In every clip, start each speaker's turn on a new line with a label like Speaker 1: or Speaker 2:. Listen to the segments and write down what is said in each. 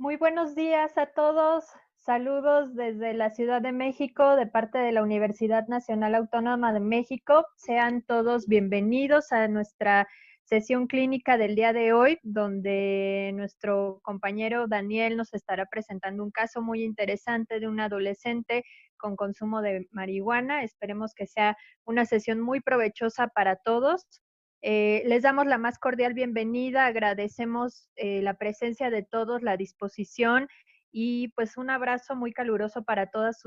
Speaker 1: Muy buenos días a todos. Saludos desde la Ciudad de México, de parte de la Universidad Nacional Autónoma de México. Sean todos bienvenidos a nuestra sesión clínica del día de hoy, donde nuestro compañero Daniel nos estará presentando un caso muy interesante de un adolescente con consumo de marihuana. Esperemos que sea una sesión muy provechosa para todos. Les damos la más cordial bienvenida, agradecemos la presencia de todos, la disposición y pues un abrazo muy caluroso para todos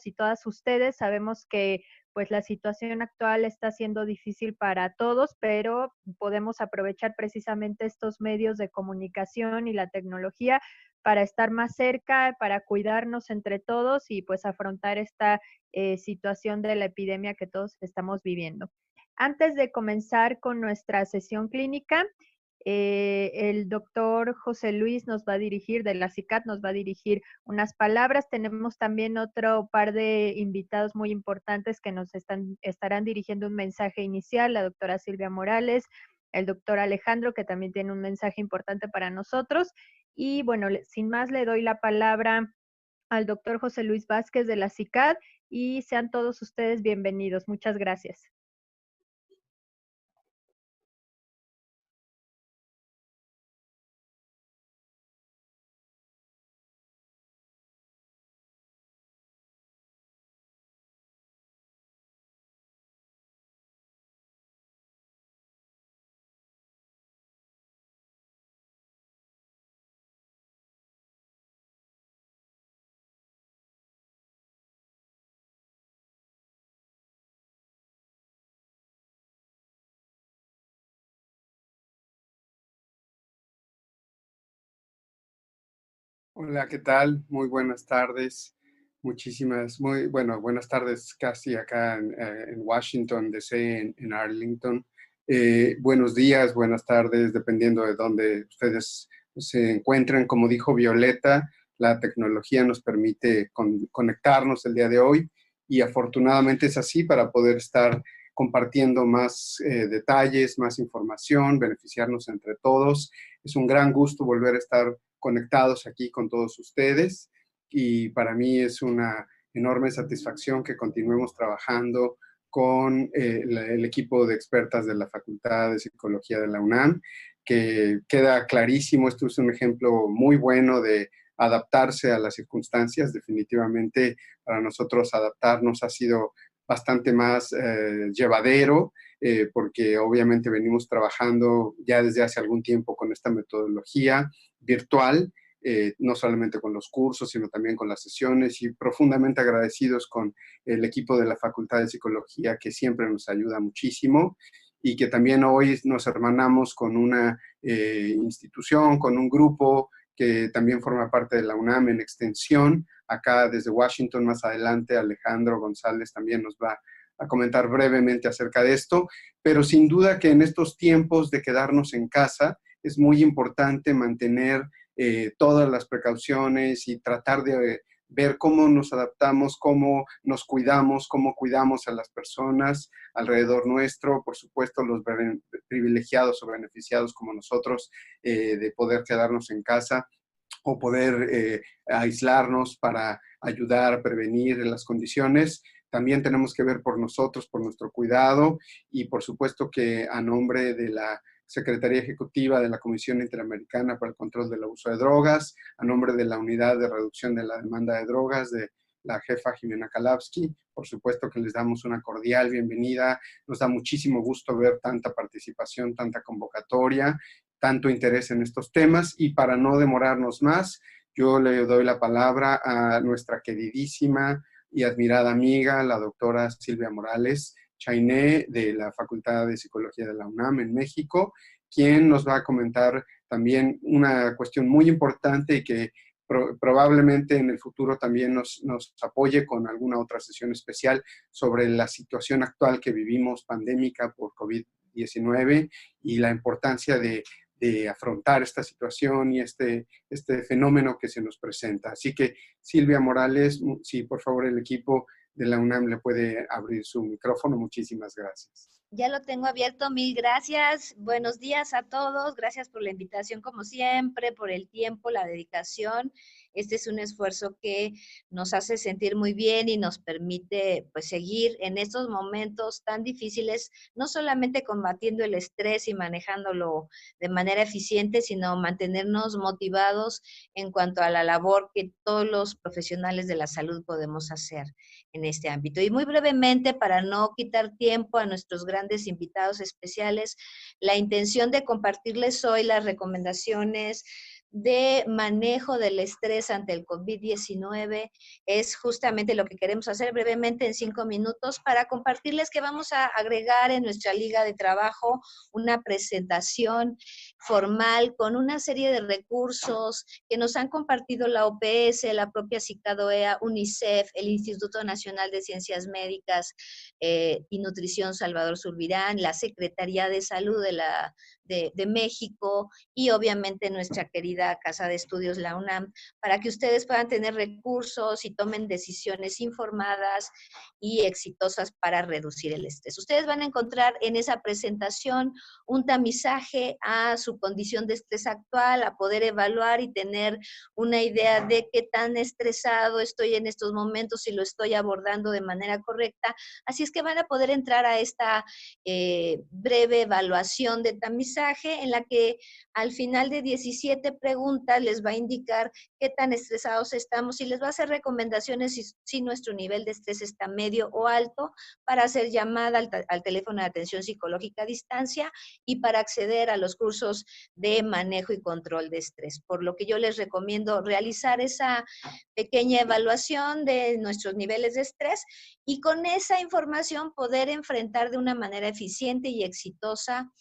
Speaker 1: y todas ustedes. Sabemos que pues la situación actual está siendo difícil para todos, pero podemos aprovechar precisamente estos medios de comunicación y la tecnología para estar más cerca, para cuidarnos entre todos y pues afrontar esta situación de la epidemia que todos estamos viviendo. Antes de comenzar con nuestra sesión clínica, el doctor José Luis nos va a dirigir, de la CICAT, nos va a dirigir unas palabras. Tenemos también otro par de invitados muy importantes que nos estarán dirigiendo un mensaje inicial, la doctora Silvia Morales, el doctor Alejandro, que también tiene un mensaje importante para nosotros. Y bueno, sin más le doy la palabra al doctor José Luis Vázquez de la CICAT y sean todos ustedes bienvenidos. Muchas gracias.
Speaker 2: Hola, ¿qué tal? Muy buenas tardes. Buenas tardes casi acá en Washington, D.C., en Arlington. Buenos días, buenas tardes, dependiendo de dónde ustedes se encuentren. Como dijo Violeta, la tecnología nos permite conectarnos el día de hoy y afortunadamente es así para poder estar compartiendo más detalles, más información, beneficiarnos entre todos. Es un gran gusto volver a estar conectados aquí con todos ustedes y para mí es una enorme satisfacción que continuemos trabajando con el equipo de expertas de la Facultad de Psicología de la UNAM, que queda clarísimo, esto es un ejemplo muy bueno de adaptarse a las circunstancias. Definitivamente para nosotros adaptarnos ha sido bastante más llevadero, porque obviamente venimos trabajando ya desde hace algún tiempo con esta metodología virtual, no solamente con los cursos, sino también con las sesiones, y profundamente agradecidos con el equipo de la Facultad de Psicología, que siempre nos ayuda muchísimo, y que también hoy nos hermanamos con una institución, con un grupo que también forma parte de la UNAM en extensión. Acá desde Washington, más adelante, Alejandro González también nos va a comentar brevemente acerca de esto, pero sin duda que en estos tiempos de quedarnos en casa es muy importante mantener todas las precauciones y tratar de ver cómo nos adaptamos, cómo nos cuidamos, cómo cuidamos a las personas alrededor nuestro, por supuesto los privilegiados o beneficiados como nosotros, de poder quedarnos en casa o poder aislarnos para ayudar a prevenir las condiciones. También tenemos que ver por nosotros, por nuestro cuidado, y por supuesto que a nombre de la Secretaría Ejecutiva de la Comisión Interamericana para el Control del Abuso de Drogas, a nombre de la Unidad de Reducción de la Demanda de Drogas de la jefa Jimena Kalapsky, por supuesto que les damos una cordial bienvenida. Nos da muchísimo gusto ver tanta participación, tanta convocatoria, tanto interés en estos temas, y para no demorarnos más, yo le doy la palabra a nuestra queridísima y admirada amiga, la doctora Silvia Morales Chainé, de la Facultad de Psicología de la UNAM en México, quien nos va a comentar también una cuestión muy importante y que probablemente en el futuro también nos apoye con alguna otra sesión especial sobre la situación actual que vivimos pandémica por COVID-19 y la importancia de afrontar esta situación y este fenómeno que se nos presenta. Así que Silvia Morales, si por favor el equipo de la UNAM le puede abrir su micrófono. Muchísimas gracias.
Speaker 3: Ya lo tengo abierto, mil gracias. Buenos días a todos. Gracias por la invitación, como siempre, por el tiempo, la dedicación. Este es un esfuerzo que nos hace sentir muy bien y nos permite, pues, seguir en estos momentos tan difíciles, no solamente combatiendo el estrés y manejándolo de manera eficiente, sino mantenernos motivados en cuanto a la labor que todos los profesionales de la salud podemos hacer en este ámbito. Y muy brevemente, para no quitar tiempo a nuestros grandes invitados especiales, la intención de compartirles hoy las recomendaciones de manejo del estrés ante el COVID-19 es justamente lo que queremos hacer brevemente en 5 minutos para compartirles que vamos a agregar en nuestra liga de trabajo una presentación formal con una serie de recursos que nos han compartido la OPS, la propia CICADOEA, UNICEF, el Instituto Nacional de Ciencias Médicas y Nutrición Salvador Subirán, la Secretaría de Salud de México y obviamente nuestra querida Casa de Estudios, la UNAM, para que ustedes puedan tener recursos y tomen decisiones informadas y exitosas para reducir el estrés. Ustedes van a encontrar en esa presentación un tamizaje a su condición de estrés actual, a poder evaluar y tener una idea de qué tan estresado estoy en estos momentos, si lo estoy abordando de manera correcta. Así es que van a poder entrar a esta breve evaluación de tamizaje en la que al final de 17 preguntas les va a indicar qué tan estresados estamos y les va a hacer recomendaciones si nuestro nivel de estrés está medio o alto para hacer llamada al teléfono de atención psicológica a distancia y para acceder a los cursos de manejo y control de estrés. Por lo que yo les recomiendo realizar esa pequeña evaluación de nuestros niveles de estrés y con esa información poder enfrentar de una manera eficiente y exitosa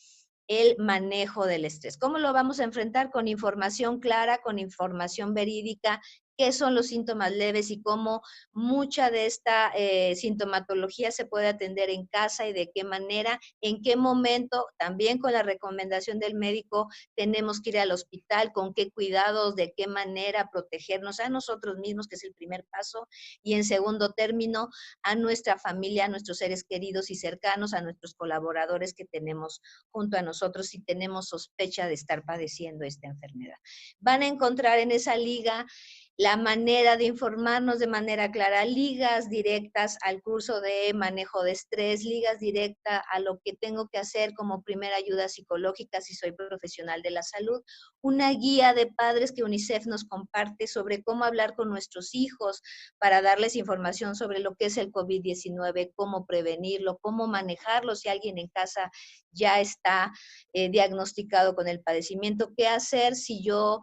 Speaker 3: el manejo del estrés. ¿Cómo lo vamos a enfrentar? Con información clara, con información verídica, qué son los síntomas leves y cómo mucha de esta sintomatología se puede atender en casa y de qué manera, en qué momento, también con la recomendación del médico, tenemos que ir al hospital, con qué cuidados, de qué manera protegernos a nosotros mismos, que es el primer paso, y en segundo término, a nuestra familia, a nuestros seres queridos y cercanos, a nuestros colaboradores que tenemos junto a nosotros si tenemos sospecha de estar padeciendo esta enfermedad. Van a encontrar en esa liga la manera de informarnos de manera clara, ligas directas al curso de manejo de estrés, ligas directas a lo que tengo que hacer como primera ayuda psicológica si soy profesional de la salud, una guía de padres que UNICEF nos comparte sobre cómo hablar con nuestros hijos para darles información sobre lo que es el COVID-19, cómo prevenirlo, cómo manejarlo si alguien en casa ya está diagnosticado con el padecimiento, qué hacer si yo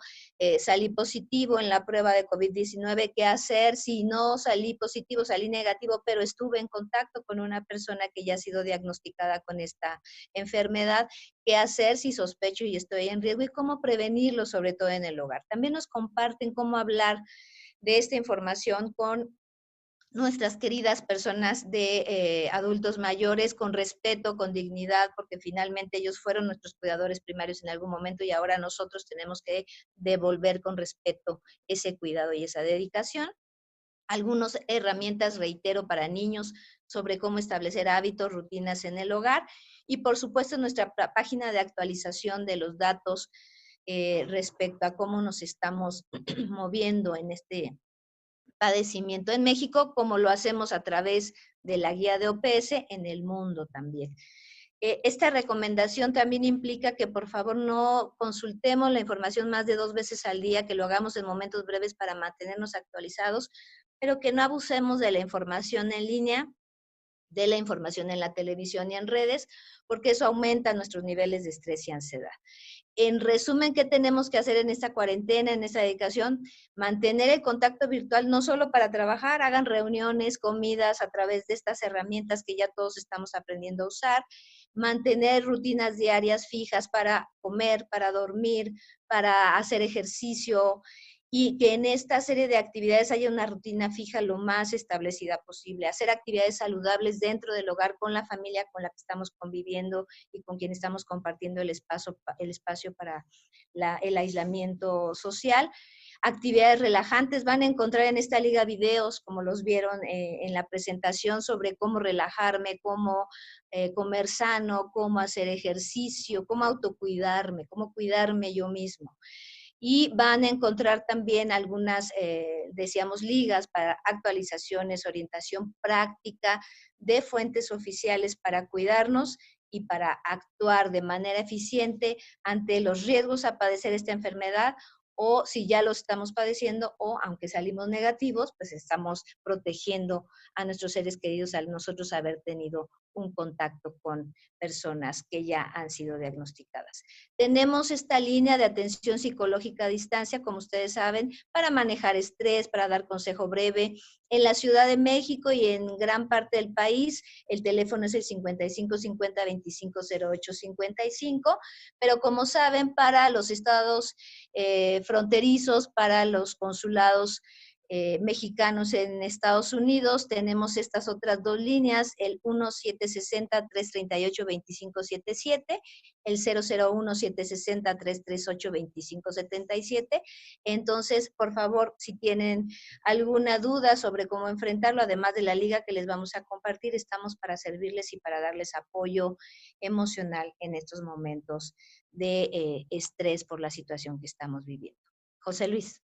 Speaker 3: salí positivo en la prueba de COVID-19, qué hacer si no salí positivo, salí negativo, pero estuve en contacto con una persona que ya ha sido diagnosticada con esta enfermedad, qué hacer si sospecho y estoy en riesgo y cómo prevenirlo, sobre todo en el hogar. También nos comparten cómo hablar de esta información con nuestras queridas personas de adultos mayores con respeto, con dignidad, porque finalmente ellos fueron nuestros cuidadores primarios en algún momento y ahora nosotros tenemos que devolver con respeto ese cuidado y esa dedicación. Algunas herramientas, reitero, para niños sobre cómo establecer hábitos, rutinas en el hogar y por supuesto nuestra página de actualización de los datos respecto a cómo nos estamos moviendo en este padecimiento en México, como lo hacemos a través de la guía de OPS en el mundo también. Esta recomendación también implica que por favor no consultemos la información más de 2 veces al día, que lo hagamos en momentos breves para mantenernos actualizados, pero que no abusemos de la información en línea, de la información en la televisión y en redes, porque eso aumenta nuestros niveles de estrés y ansiedad. En resumen, ¿qué tenemos que hacer en esta cuarentena, en esta dedicación? Mantener el contacto virtual no solo para trabajar, hagan reuniones, comidas a través de estas herramientas que ya todos estamos aprendiendo a usar, mantener rutinas diarias fijas para comer, para dormir, para hacer ejercicio y que en esta serie de actividades haya una rutina fija lo más establecida posible, hacer actividades saludables dentro del hogar con la familia con la que estamos conviviendo y con quien estamos compartiendo el espacio para el aislamiento social. actividades relajantes. Van a encontrar en esta liga videos, como los vieron en la presentación, sobre cómo relajarme, cómo comer sano, cómo hacer ejercicio, cómo autocuidarme, cómo cuidarme yo mismo. Y van a encontrar también algunas, decíamos, ligas para actualizaciones, orientación práctica de fuentes oficiales para cuidarnos y para actuar de manera eficiente ante los riesgos a padecer esta enfermedad, o si ya lo estamos padeciendo, o aunque salimos negativos, pues estamos protegiendo a nuestros seres queridos al nosotros haber tenido un contacto con personas que ya han sido diagnosticadas. Tenemos esta línea de atención psicológica a distancia, como ustedes saben, para manejar estrés, para dar consejo breve. En la Ciudad de México y en gran parte del país, el teléfono es el 55 50 25 08 55, pero como saben, para los estados fronterizos, para los consulados mexicanos en Estados Unidos, tenemos estas otras dos líneas, el 1760-338-2577, el 001-760-338-2577. Entonces, por favor, si tienen alguna duda sobre cómo enfrentarlo, además de la liga que les vamos a compartir, estamos para servirles y para darles apoyo emocional en estos momentos de estrés por la situación que estamos viviendo. José Luis.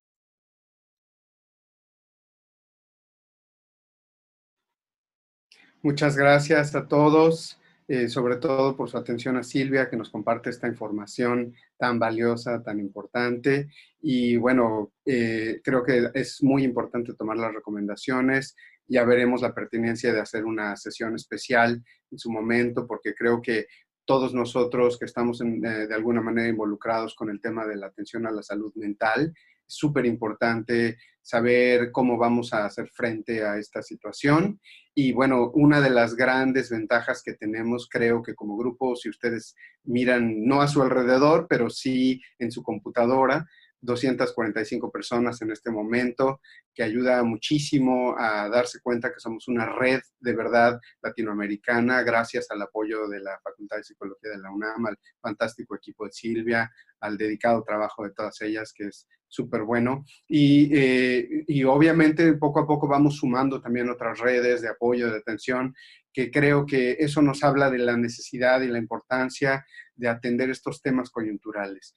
Speaker 2: Muchas gracias a todos, sobre todo por su atención a Silvia, que nos comparte esta información tan valiosa, tan importante. Y bueno, creo que es muy importante tomar las recomendaciones. Ya veremos la pertinencia de hacer una sesión especial en su momento, porque creo que todos nosotros que estamos de alguna manera involucrados con el tema de la atención a la salud mental, es súper importante saber cómo vamos a hacer frente a esta situación. Y bueno, una de las grandes ventajas que tenemos, creo que como grupo, si ustedes miran no a su alrededor, pero sí en su computadora, 245 personas en este momento, que ayuda muchísimo a darse cuenta que somos una red de verdad latinoamericana, gracias al apoyo de la Facultad de Psicología de la UNAM, al fantástico equipo de Silvia, al dedicado trabajo de todas ellas, que es súper bueno. Y obviamente poco a poco vamos sumando también otras redes de apoyo, de atención, que creo que eso nos habla de la necesidad y la importancia de atender estos temas coyunturales.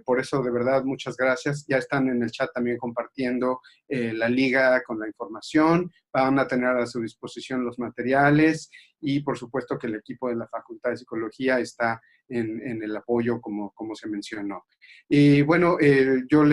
Speaker 2: Por eso, de verdad, muchas gracias. Ya están en el chat también compartiendo la liga con la información. Van a tener a su disposición los materiales y, por supuesto, que el equipo de la Facultad de Psicología está en el apoyo, como se mencionó. Y bueno, yo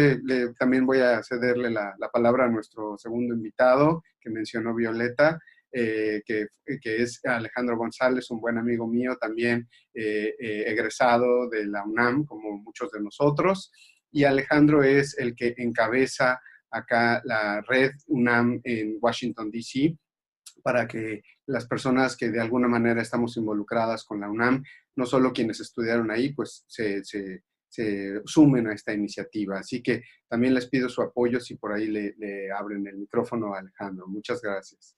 Speaker 2: también voy a cederle la palabra a nuestro segundo invitado que mencionó Violeta, que es Alejandro González, un buen amigo mío también, egresado de la UNAM, como muchos de nosotros. Y Alejandro es el que encabeza acá la red UNAM en Washington, D.C., para que las personas que de alguna manera estamos involucradas con la UNAM, no solo quienes estudiaron ahí, pues se sumen a esta iniciativa. Así que también les pido su apoyo si por ahí le abren el micrófono a Alejandro. Muchas gracias.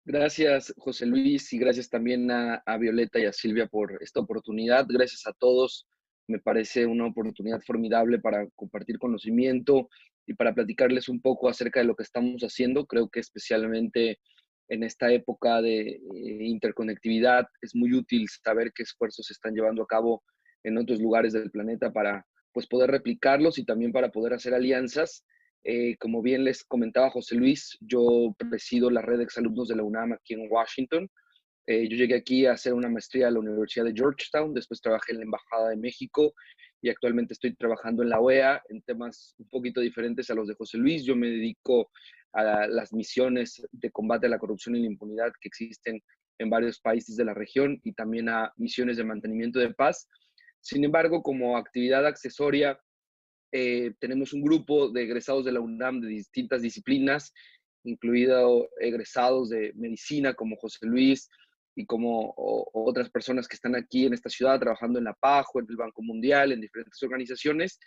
Speaker 4: Gracias, José Luis, y gracias también a Violeta y a Silvia por esta oportunidad. Gracias a todos. Me parece una oportunidad formidable para compartir conocimiento y para platicarles un poco acerca de lo que estamos haciendo. Creo que especialmente en esta época de interconectividad es muy útil saber qué esfuerzos se están llevando a cabo en otros lugares del planeta para pues, poder replicarlos y también para poder hacer alianzas. Como bien les comentaba José Luis, yo presido la red de exalumnos de la UNAM aquí en Washington. Yo llegué aquí a hacer una maestría a la Universidad de Georgetown, después trabajé en la Embajada de México y actualmente estoy trabajando en la OEA en temas un poquito diferentes a los de José Luis. Yo me dedico a las misiones de combate a la corrupción y la impunidad que existen en varios países de la región y también a misiones de mantenimiento de paz. Sin embargo, como actividad accesoria, tenemos un grupo de egresados de la UNAM de distintas disciplinas, incluido egresados de medicina como José Luis y como otras personas que están aquí en esta ciudad trabajando en la PAJO, en el Banco Mundial, en diferentes organizaciones.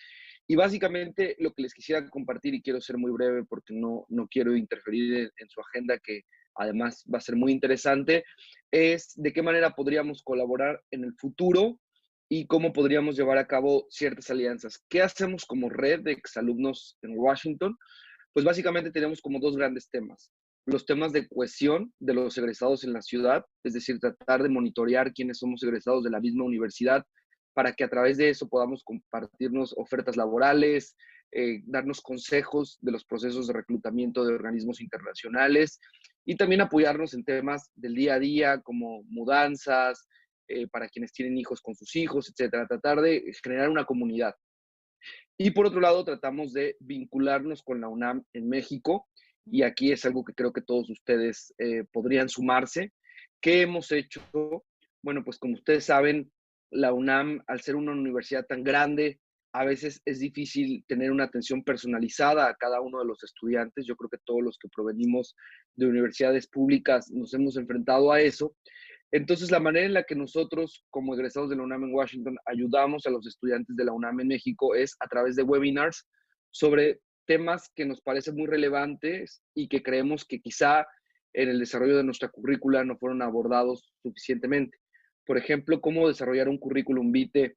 Speaker 4: Y básicamente lo que les quisiera compartir, y quiero ser muy breve porque no quiero interferir en su agenda, que además va a ser muy interesante, es de qué manera podríamos colaborar en el futuro y cómo podríamos llevar a cabo ciertas alianzas. ¿Qué hacemos como red de exalumnos en Washington? Pues básicamente tenemos como dos grandes temas. Los temas de cohesión de los egresados en la ciudad, es decir, tratar de monitorear quiénes somos egresados de la misma universidad para que a través de eso podamos compartirnos ofertas laborales, darnos consejos de los procesos de reclutamiento de organismos internacionales y también apoyarnos en temas del día a día como mudanzas, para quienes tienen hijos con sus hijos, etcétera. Tratar de generar una comunidad. Y por otro lado, tratamos de vincularnos con la UNAM en México, y aquí es algo que creo que todos ustedes podrían sumarse. ¿Qué hemos hecho? Bueno, pues como ustedes saben, la UNAM, al ser una universidad tan grande, a veces es difícil tener una atención personalizada a cada uno de los estudiantes. Yo creo que todos los que provenimos de universidades públicas nos hemos enfrentado a eso. Entonces, la manera en la que nosotros, como egresados de la UNAM en Washington, ayudamos a los estudiantes de la UNAM en México es a través de webinars sobre temas que nos parecen muy relevantes y que creemos que quizá en el desarrollo de nuestra currícula no fueron abordados suficientemente. Por ejemplo, cómo desarrollar un currículum vitae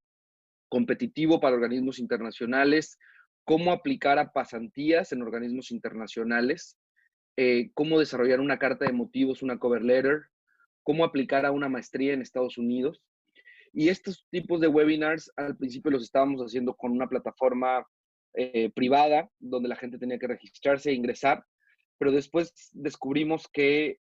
Speaker 4: competitivo para organismos internacionales, cómo aplicar a pasantías en organismos internacionales, cómo desarrollar una carta de motivos, una cover letter, cómo aplicar a una maestría en Estados Unidos. Y estos tipos de webinars al principio los estábamos haciendo con una plataforma privada donde la gente tenía que registrarse e ingresar, pero después descubrimos que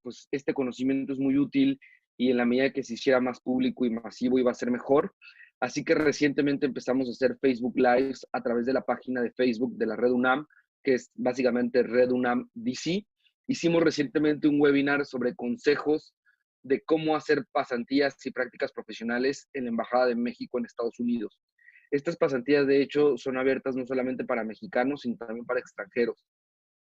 Speaker 4: pues este conocimiento es muy útil y en la medida que se hiciera más público y masivo iba a ser mejor. Así que recientemente empezamos a hacer Facebook Lives a través de la página de Facebook de la Red UNAM, que es básicamente Red UNAM DC. Hicimos recientemente un webinar sobre consejos de cómo hacer pasantías y prácticas profesionales en la Embajada de México en Estados Unidos. Estas pasantías, de hecho, son abiertas no solamente para mexicanos, sino también para extranjeros.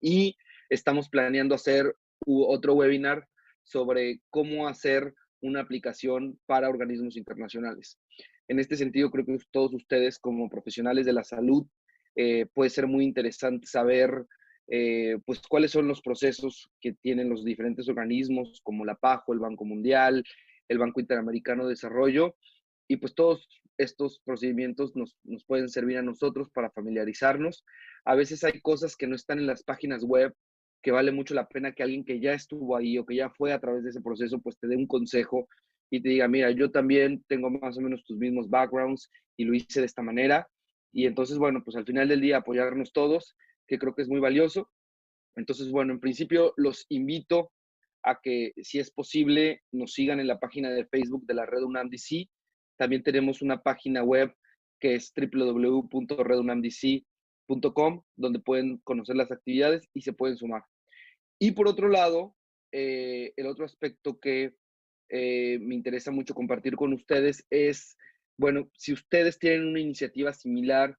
Speaker 4: Y estamos planeando hacer otro webinar sobre cómo hacer una aplicación para organismos internacionales. En este sentido, creo que todos ustedes como profesionales de la salud puede ser muy interesante saber pues cuáles son los procesos que tienen los diferentes organismos como la PAJO, el Banco Mundial, el Banco Interamericano de Desarrollo, y pues todos estos procedimientos nos pueden servir a nosotros para familiarizarnos. A veces hay cosas que no están en las páginas web, que vale mucho la pena que alguien que ya estuvo ahí o que ya fue a través de ese proceso, pues te dé un consejo y te diga, mira, yo también tengo más o menos tus mismos backgrounds y lo hice de esta manera. Y entonces, bueno, pues al final del día apoyarnos todos, que creo que es muy valioso. Entonces, bueno, en principio los invito a que, si es posible, nos sigan en la página de Facebook de la Red UNAM DC. También tenemos una página web que es www.redunamdc.com, donde pueden conocer las actividades y se pueden sumar. Y por otro lado, el otro aspecto que me interesa mucho compartir con ustedes es, bueno, si ustedes tienen una iniciativa similar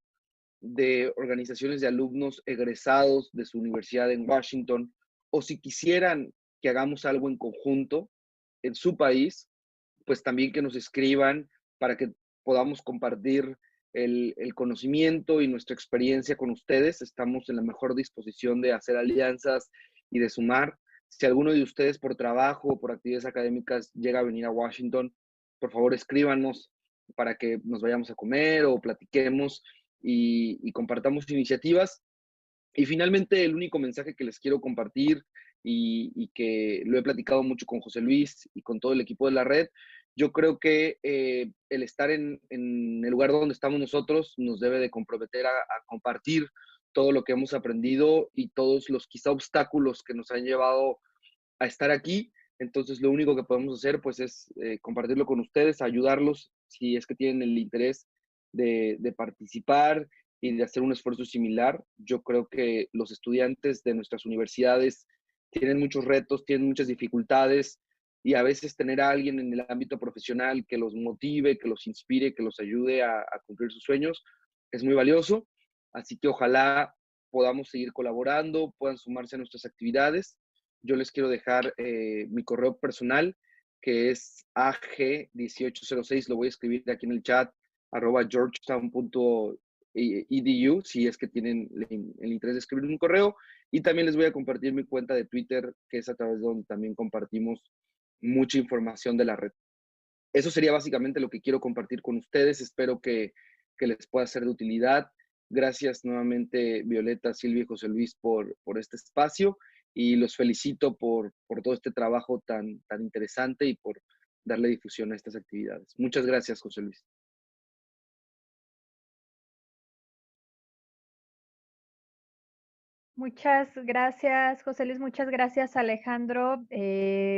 Speaker 4: de organizaciones de alumnos egresados de su universidad en Washington, o si quisieran que hagamos algo en conjunto en su país, pues también que nos escriban para que podamos compartir el conocimiento y nuestra experiencia con ustedes. Estamos en la mejor disposición de hacer alianzas y de sumar. Si alguno de ustedes por trabajo o por actividades académicas llega a venir a Washington, por favor escríbanos para que nos vayamos a comer o platiquemos y compartamos iniciativas. Y finalmente, el único mensaje que les quiero compartir y que lo he platicado mucho con José Luis y con todo el equipo de la red, yo creo que el estar en el lugar donde estamos nosotros nos debe de comprometer a compartir todo lo que hemos aprendido y todos los quizá obstáculos que nos han llevado a estar aquí. Entonces, lo único que podemos hacer pues es compartirlo con ustedes, ayudarlos si es que tienen el interés de participar y de hacer un esfuerzo similar. Yo creo que los estudiantes de nuestras universidades tienen muchos retos, tienen muchas dificultades y a veces tener a alguien en el ámbito profesional que los motive, que los inspire, que los ayude a cumplir sus sueños es muy valioso. Así que ojalá podamos seguir colaborando, puedan sumarse a nuestras actividades. Yo les quiero dejar mi correo personal, que es ag1806, lo voy a escribir aquí en el chat, @georgetown.edu, si es que tienen el interés de escribir un correo. Y también les voy a compartir mi cuenta de Twitter, que es a través de donde también compartimos mucha información de la red. Eso sería básicamente lo que quiero compartir con ustedes. Espero que les pueda ser de utilidad. Gracias nuevamente, Violeta, Silvia y José Luis, por este espacio, y los felicito por todo este trabajo tan interesante y por darle difusión a estas actividades. Muchas gracias, José Luis.
Speaker 1: Muchas gracias, José Luis. Muchas gracias, Alejandro.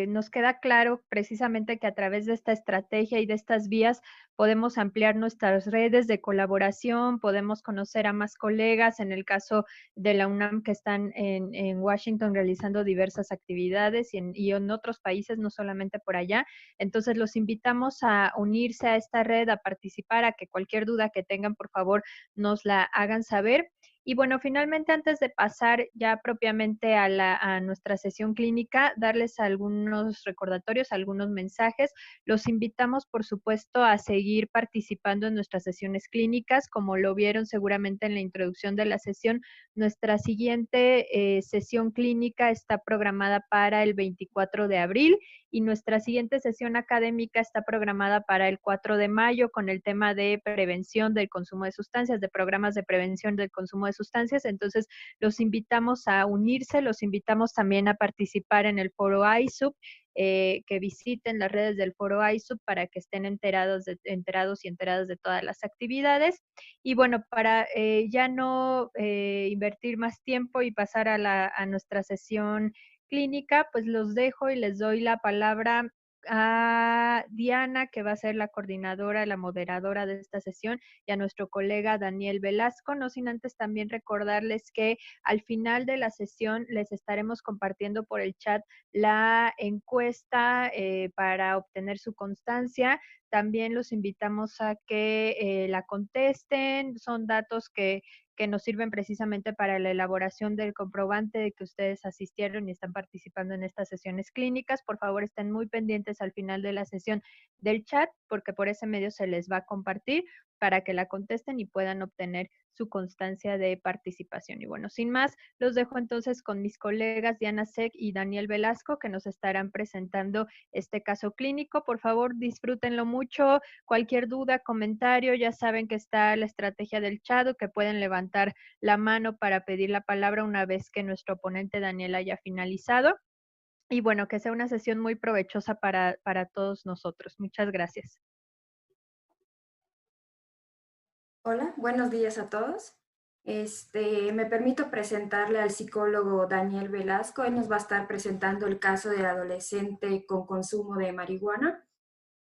Speaker 1: Nos queda claro precisamente que a través de esta estrategia y de estas vías podemos ampliar nuestras redes de colaboración, podemos conocer a más colegas, en el caso de la UNAM, que están en Washington realizando diversas actividades y en otros países, no solamente por allá. Entonces, los invitamos a unirse a esta red, a participar, a que cualquier duda que tengan, por favor, nos la hagan saber. Y bueno, finalmente, antes de pasar ya propiamente a nuestra sesión clínica, darles algunos recordatorios, algunos mensajes. Los invitamos, por supuesto, a seguir participando en nuestras sesiones clínicas. Como lo vieron seguramente en la introducción de la sesión, nuestra siguiente sesión clínica está programada para el 24 de abril y nuestra siguiente sesión académica está programada para el 4 de mayo con el tema de prevención del consumo de sustancias, de programas de prevención del consumo de sustancias. Entonces, los invitamos a unirse, los invitamos también a participar en el foro ISUP, que visiten las redes del foro ISUP para que estén enterados y enteradas de todas las actividades. Y bueno, para ya no invertir más tiempo y pasar a nuestra sesión clínica, pues los dejo y les doy la palabra a Diana, que va a ser la coordinadora, la moderadora de esta sesión, y a nuestro colega Daniel Velasco, no sin antes también recordarles que al final de la sesión les estaremos compartiendo por el chat la encuesta para obtener su constancia. También los invitamos a que la contesten, son datos que nos sirven precisamente para la elaboración del comprobante de que ustedes asistieron y están participando en estas sesiones clínicas. Por favor, estén muy pendientes al final de la sesión del chat, porque por ese medio se les va a compartir para que la contesten y puedan obtener su constancia de participación. Y bueno, sin más, los dejo entonces con mis colegas Diana Sec y Daniel Velasco, que nos estarán presentando este caso clínico. Por favor, disfrútenlo mucho. Cualquier duda, comentario, ya saben que está la estrategia del chat, que pueden levantar la mano para pedir la palabra una vez que nuestro ponente Daniel haya finalizado. Y bueno, que sea una sesión muy provechosa para todos nosotros. Muchas gracias.
Speaker 5: Hola, buenos días a todos. Me permito presentarle al psicólogo Daniel Velasco. Él nos va a estar presentando el caso del adolescente con consumo de marihuana.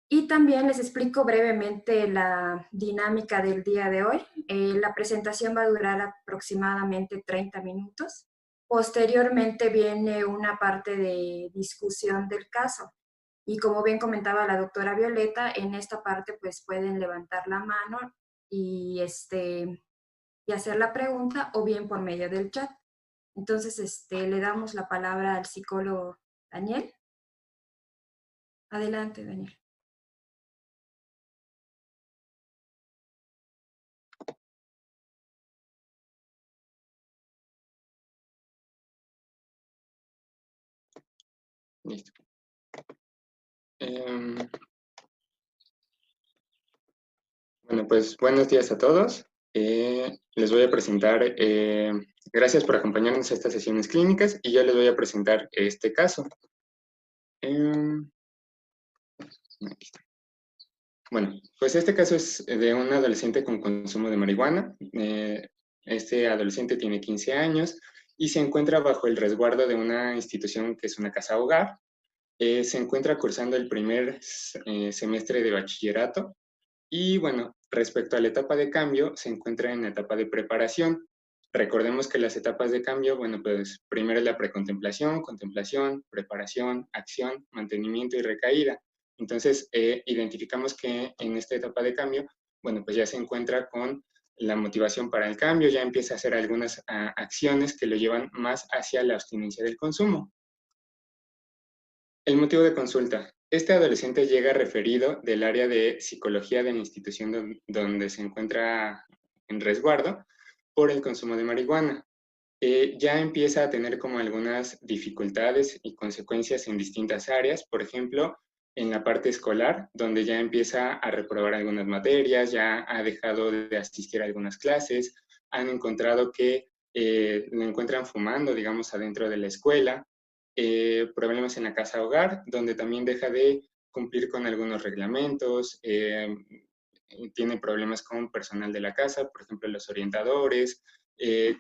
Speaker 5: Y también les explico brevemente la dinámica del día de hoy. La presentación va a durar aproximadamente 30 minutos. Posteriormente viene una parte de discusión del caso. Y como bien comentaba la doctora Violeta, en esta parte pues pueden levantar la mano y hacer la pregunta, o bien por medio del chat. Entonces, le damos la palabra al psicólogo Daniel. Adelante, Daniel.
Speaker 6: Listo. Bueno, pues buenos días a todos. Les voy a presentar, gracias por acompañarnos a estas sesiones clínicas, y yo les voy a presentar este caso. Aquí está. Bueno, pues este caso es de un adolescente con consumo de marihuana. Este adolescente tiene 15 años y se encuentra bajo el resguardo de una institución que es una casa hogar. Se encuentra cursando el primer semestre de bachillerato. Y bueno, respecto a la etapa de cambio, se encuentra en la etapa de preparación. Recordemos que las etapas de cambio, bueno, pues primero es la precontemplación, contemplación, preparación, acción, mantenimiento y recaída. Entonces, identificamos que en esta etapa de cambio, bueno, pues ya se encuentra con la motivación para el cambio, ya empieza a hacer algunas acciones que lo llevan más hacia la abstinencia del consumo. El motivo de consulta. Este adolescente llega referido del área de psicología de la institución donde se encuentra en resguardo por el consumo de marihuana. Ya empieza a tener como algunas dificultades y consecuencias en distintas áreas. Por ejemplo, en la parte escolar, donde ya empieza a reprobar algunas materias, ya ha dejado de asistir a algunas clases, han encontrado que lo encuentran fumando, digamos, adentro de la escuela, problemas en la casa hogar, donde también deja de cumplir con algunos reglamentos, tiene problemas con personal de la casa, por ejemplo, los orientadores,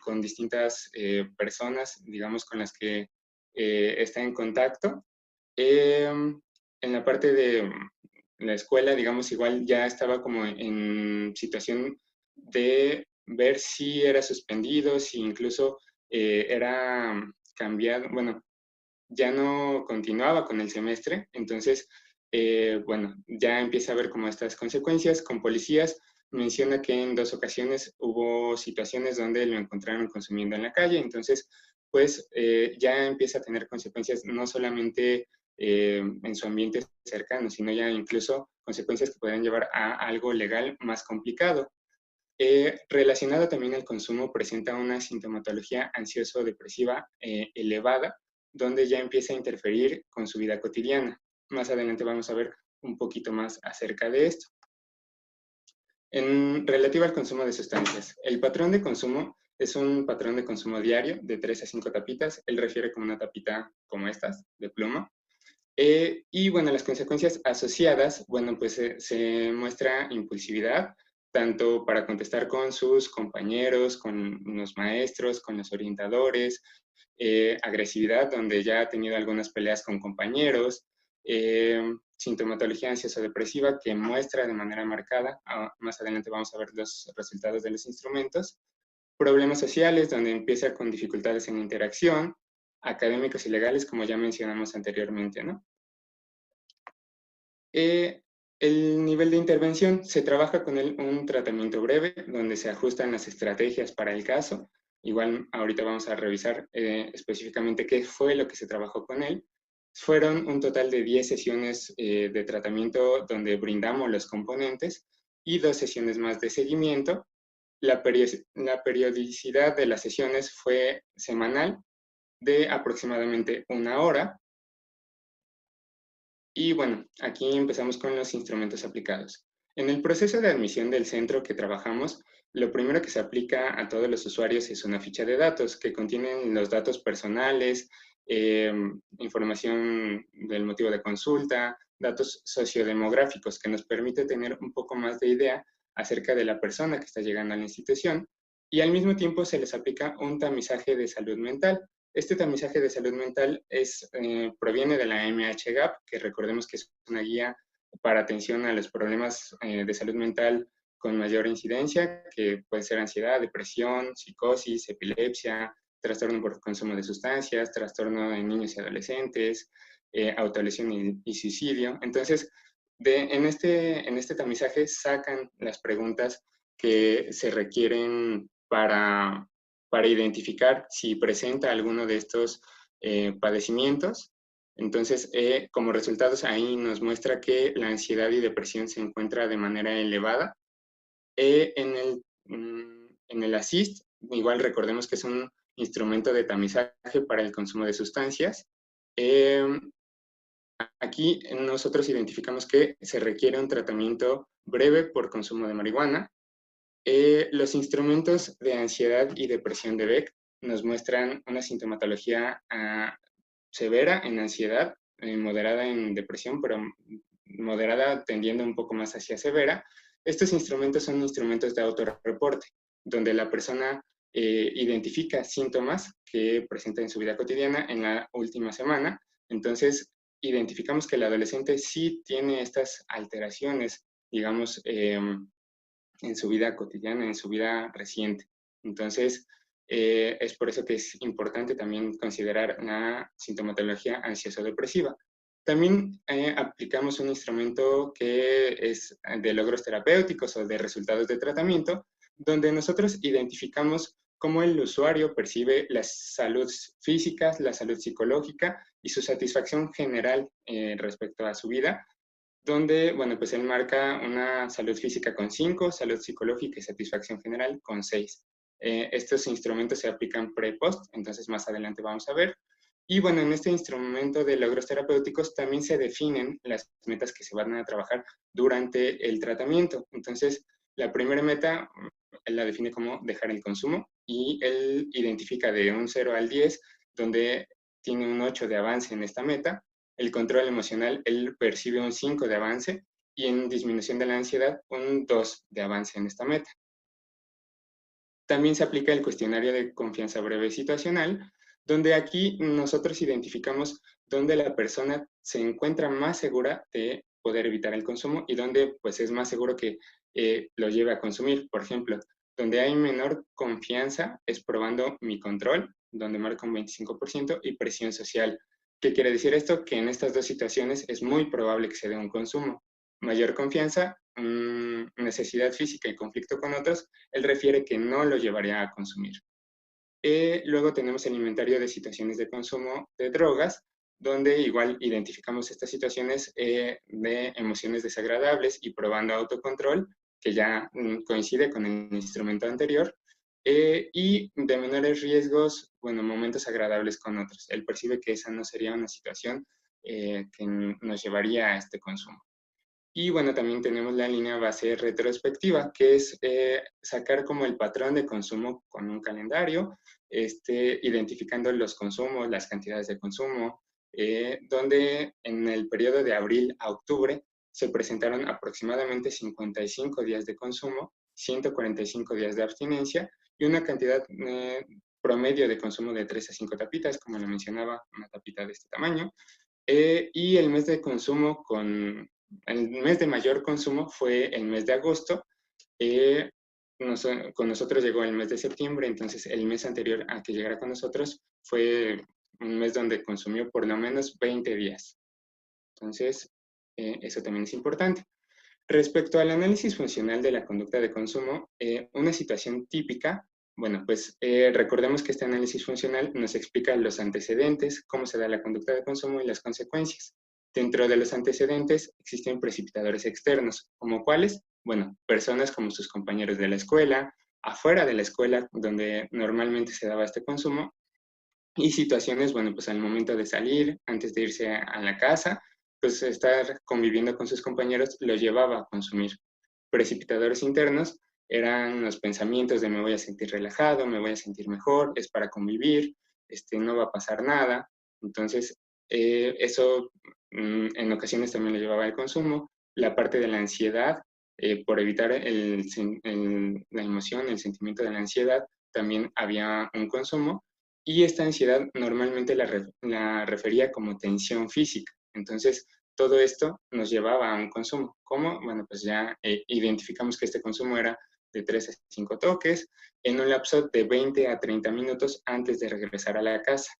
Speaker 6: con distintas personas, digamos, con las que está en contacto. En la parte de la escuela, digamos, igual ya estaba como en situación de ver si era suspendido, si incluso era cambiado, bueno, ya no continuaba con el semestre, entonces, bueno, ya empieza a ver como estas consecuencias. Con policías menciona que en 2 ocasiones hubo situaciones donde lo encontraron consumiendo en la calle, entonces, pues ya empieza a tener consecuencias no solamente en su ambiente cercano, sino ya incluso consecuencias que pueden llevar a algo legal más complicado. Relacionado también al consumo, presenta una sintomatología ansioso-depresiva elevada, donde ya empieza a interferir con su vida cotidiana. Más adelante vamos a ver un poquito más acerca de esto. En relativo al consumo de sustancias, el patrón de consumo es un patrón de consumo diario de 3 a 5 tapitas. Él refiere como una tapita como estas, de pluma. Y bueno, las consecuencias asociadas, bueno, pues se muestra impulsividad, tanto para contestar con sus compañeros, con los maestros, con los orientadores, agresividad, donde ya ha tenido algunas peleas con compañeros, sintomatología ansioso-depresiva que muestra de manera marcada, más adelante vamos a ver los resultados de los instrumentos, problemas sociales, donde empieza con dificultades en interacción, académicos y legales, como ya mencionamos anteriormente, ¿no? El nivel de intervención, se trabaja con un tratamiento breve, donde se ajustan las estrategias para el caso. Igual ahorita vamos a revisar específicamente qué fue lo que se trabajó con él. Fueron un total de 10 sesiones de tratamiento donde brindamos los componentes y 2 sesiones más de seguimiento. La periodicidad de las sesiones fue semanal, de aproximadamente 1 hora. Y bueno, aquí empezamos con los instrumentos aplicados. En el proceso de admisión del centro que trabajamos, lo primero que se aplica a todos los usuarios es una ficha de datos que contienen los datos personales, información del motivo de consulta, datos sociodemográficos que nos permite tener un poco más de idea acerca de la persona que está llegando a la institución, y al mismo tiempo se les aplica un tamizaje de salud mental. Este tamizaje de salud mental proviene de la MHGAP, que recordemos que es una guía para atención a los problemas de salud mental con mayor incidencia, que puede ser ansiedad, depresión, psicosis, epilepsia, trastorno por consumo de sustancias, trastorno en niños y adolescentes, autolesión y suicidio. Entonces, en este tamizaje sacan las preguntas que se requieren para identificar si presenta alguno de estos padecimientos. Entonces, como resultados, ahí nos muestra que la ansiedad y depresión se encuentra de manera elevada. En el ASIST, igual recordemos que es un instrumento de tamizaje para el consumo de sustancias. Aquí nosotros identificamos que se requiere un tratamiento breve por consumo de marihuana. Los instrumentos de ansiedad y depresión de Beck nos muestran una sintomatología severa en ansiedad, moderada en depresión, pero moderada tendiendo un poco más hacia severa. Estos instrumentos son instrumentos de autorreporte, donde la persona identifica síntomas que presenta en su vida cotidiana en la última semana. Entonces, identificamos que el adolescente sí tiene estas alteraciones, digamos, en su vida cotidiana, en su vida reciente. Entonces, es por eso que es importante también considerar la sintomatología ansioso-depresiva. También aplicamos un instrumento que es de logros terapéuticos o de resultados de tratamiento, donde nosotros identificamos cómo el usuario percibe la salud física, la salud psicológica y su satisfacción general respecto a su vida, donde, bueno, pues él marca una salud física con 5, salud psicológica y satisfacción general con 6. Estos instrumentos se aplican pre-post, entonces más adelante vamos a ver. Y bueno, en este instrumento de logros terapéuticos también se definen las metas que se van a trabajar durante el tratamiento. Entonces, la primera meta, él la define como dejar el consumo y él identifica de un 0 al 10, donde tiene un 8 de avance en esta meta. El control emocional, él percibe un 5 de avance y en disminución de la ansiedad, un 2 de avance en esta meta. También se aplica el cuestionario de confianza breve situacional, donde aquí nosotros identificamos dónde la persona se encuentra más segura de poder evitar el consumo y dónde pues es más seguro que lo lleve a consumir. Por ejemplo, donde hay menor confianza es probando mi control, donde marca un 25%, y presión social. ¿Qué quiere decir esto? Que en estas dos situaciones es muy probable que se dé un consumo. Mayor confianza, necesidad física y conflicto con otros, él refiere que no lo llevaría a consumir. Luego tenemos el inventario de situaciones de consumo de drogas, donde igual identificamos estas situaciones de emociones desagradables y probando autocontrol, que ya coincide con el instrumento anterior, y de menores riesgos, bueno, momentos agradables con otros. Él percibe que esa no sería una situación que nos llevaría a este consumo. Y bueno, también tenemos la línea base retrospectiva, que es sacar como el patrón de consumo con un calendario, identificando los consumos, las cantidades de consumo, donde en el periodo de abril a octubre se presentaron aproximadamente 55 días de consumo, 145 días de abstinencia y una cantidad promedio de consumo de 3 a 5 tapitas, como lo mencionaba, una tapita de este tamaño. Y el mes de consumo el mes de mayor consumo fue el mes de agosto. Con nosotros llegó el mes de septiembre, entonces el mes anterior a que llegara con nosotros fue un mes donde consumió por lo menos 20 días. Entonces, eso también es importante. Respecto al análisis funcional de la conducta de consumo, una situación típica, bueno, pues recordemos que este análisis funcional nos explica los antecedentes, cómo se da la conducta de consumo y las consecuencias. Dentro de los antecedentes existen precipitadores externos, ¿como cuáles? Bueno, personas como sus compañeros de la escuela, afuera de la escuela, donde normalmente se daba este consumo, y situaciones, bueno, pues al momento de salir, antes de irse a la casa, pues estar conviviendo con sus compañeros lo llevaba a consumir. Precipitadores internos eran los pensamientos de me voy a sentir relajado, me voy a sentir mejor, es para convivir, no va a pasar nada. Entonces, eso en ocasiones también lo llevaba al consumo. La parte de la ansiedad, por evitar la emoción, el sentimiento de la ansiedad, también había un consumo. Y esta ansiedad normalmente la refería como tensión física. Entonces, todo esto nos llevaba a un consumo. ¿Cómo? Bueno, pues ya identificamos que este consumo era de 3 a 5 toques en un lapso de 20 a 30 minutos antes de regresar a la casa.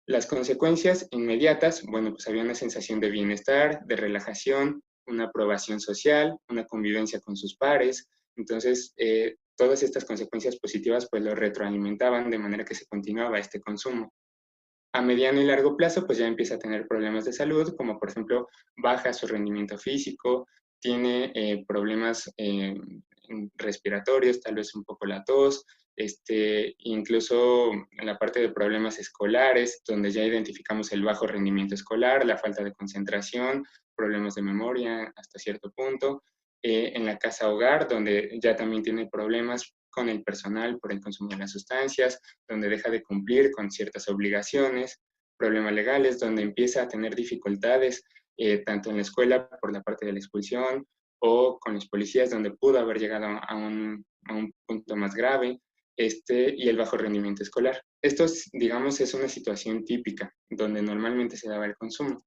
Speaker 6: Las consecuencias inmediatas, bueno, pues había una sensación de bienestar, de relajación, una aprobación social, una convivencia con sus pares. Entonces, todas estas consecuencias positivas pues lo retroalimentaban de manera que se continuaba este consumo. A mediano y largo plazo pues ya empieza a tener problemas de salud, como por ejemplo baja su rendimiento físico, tiene problemas respiratorios, tal vez un poco la tos, incluso en la parte de problemas escolares, donde ya identificamos el bajo rendimiento escolar, la falta de concentración, problemas de memoria hasta cierto punto. En la casa hogar, donde ya también tiene problemas con el personal por el consumo de las sustancias, donde deja de cumplir con ciertas obligaciones, problemas legales, donde empieza a tener dificultades tanto en la escuela por la parte de la expulsión o con los policías, donde pudo haber llegado a un punto más grave, y el bajo rendimiento escolar. Esto, digamos, es una situación típica donde normalmente se daba el consumo.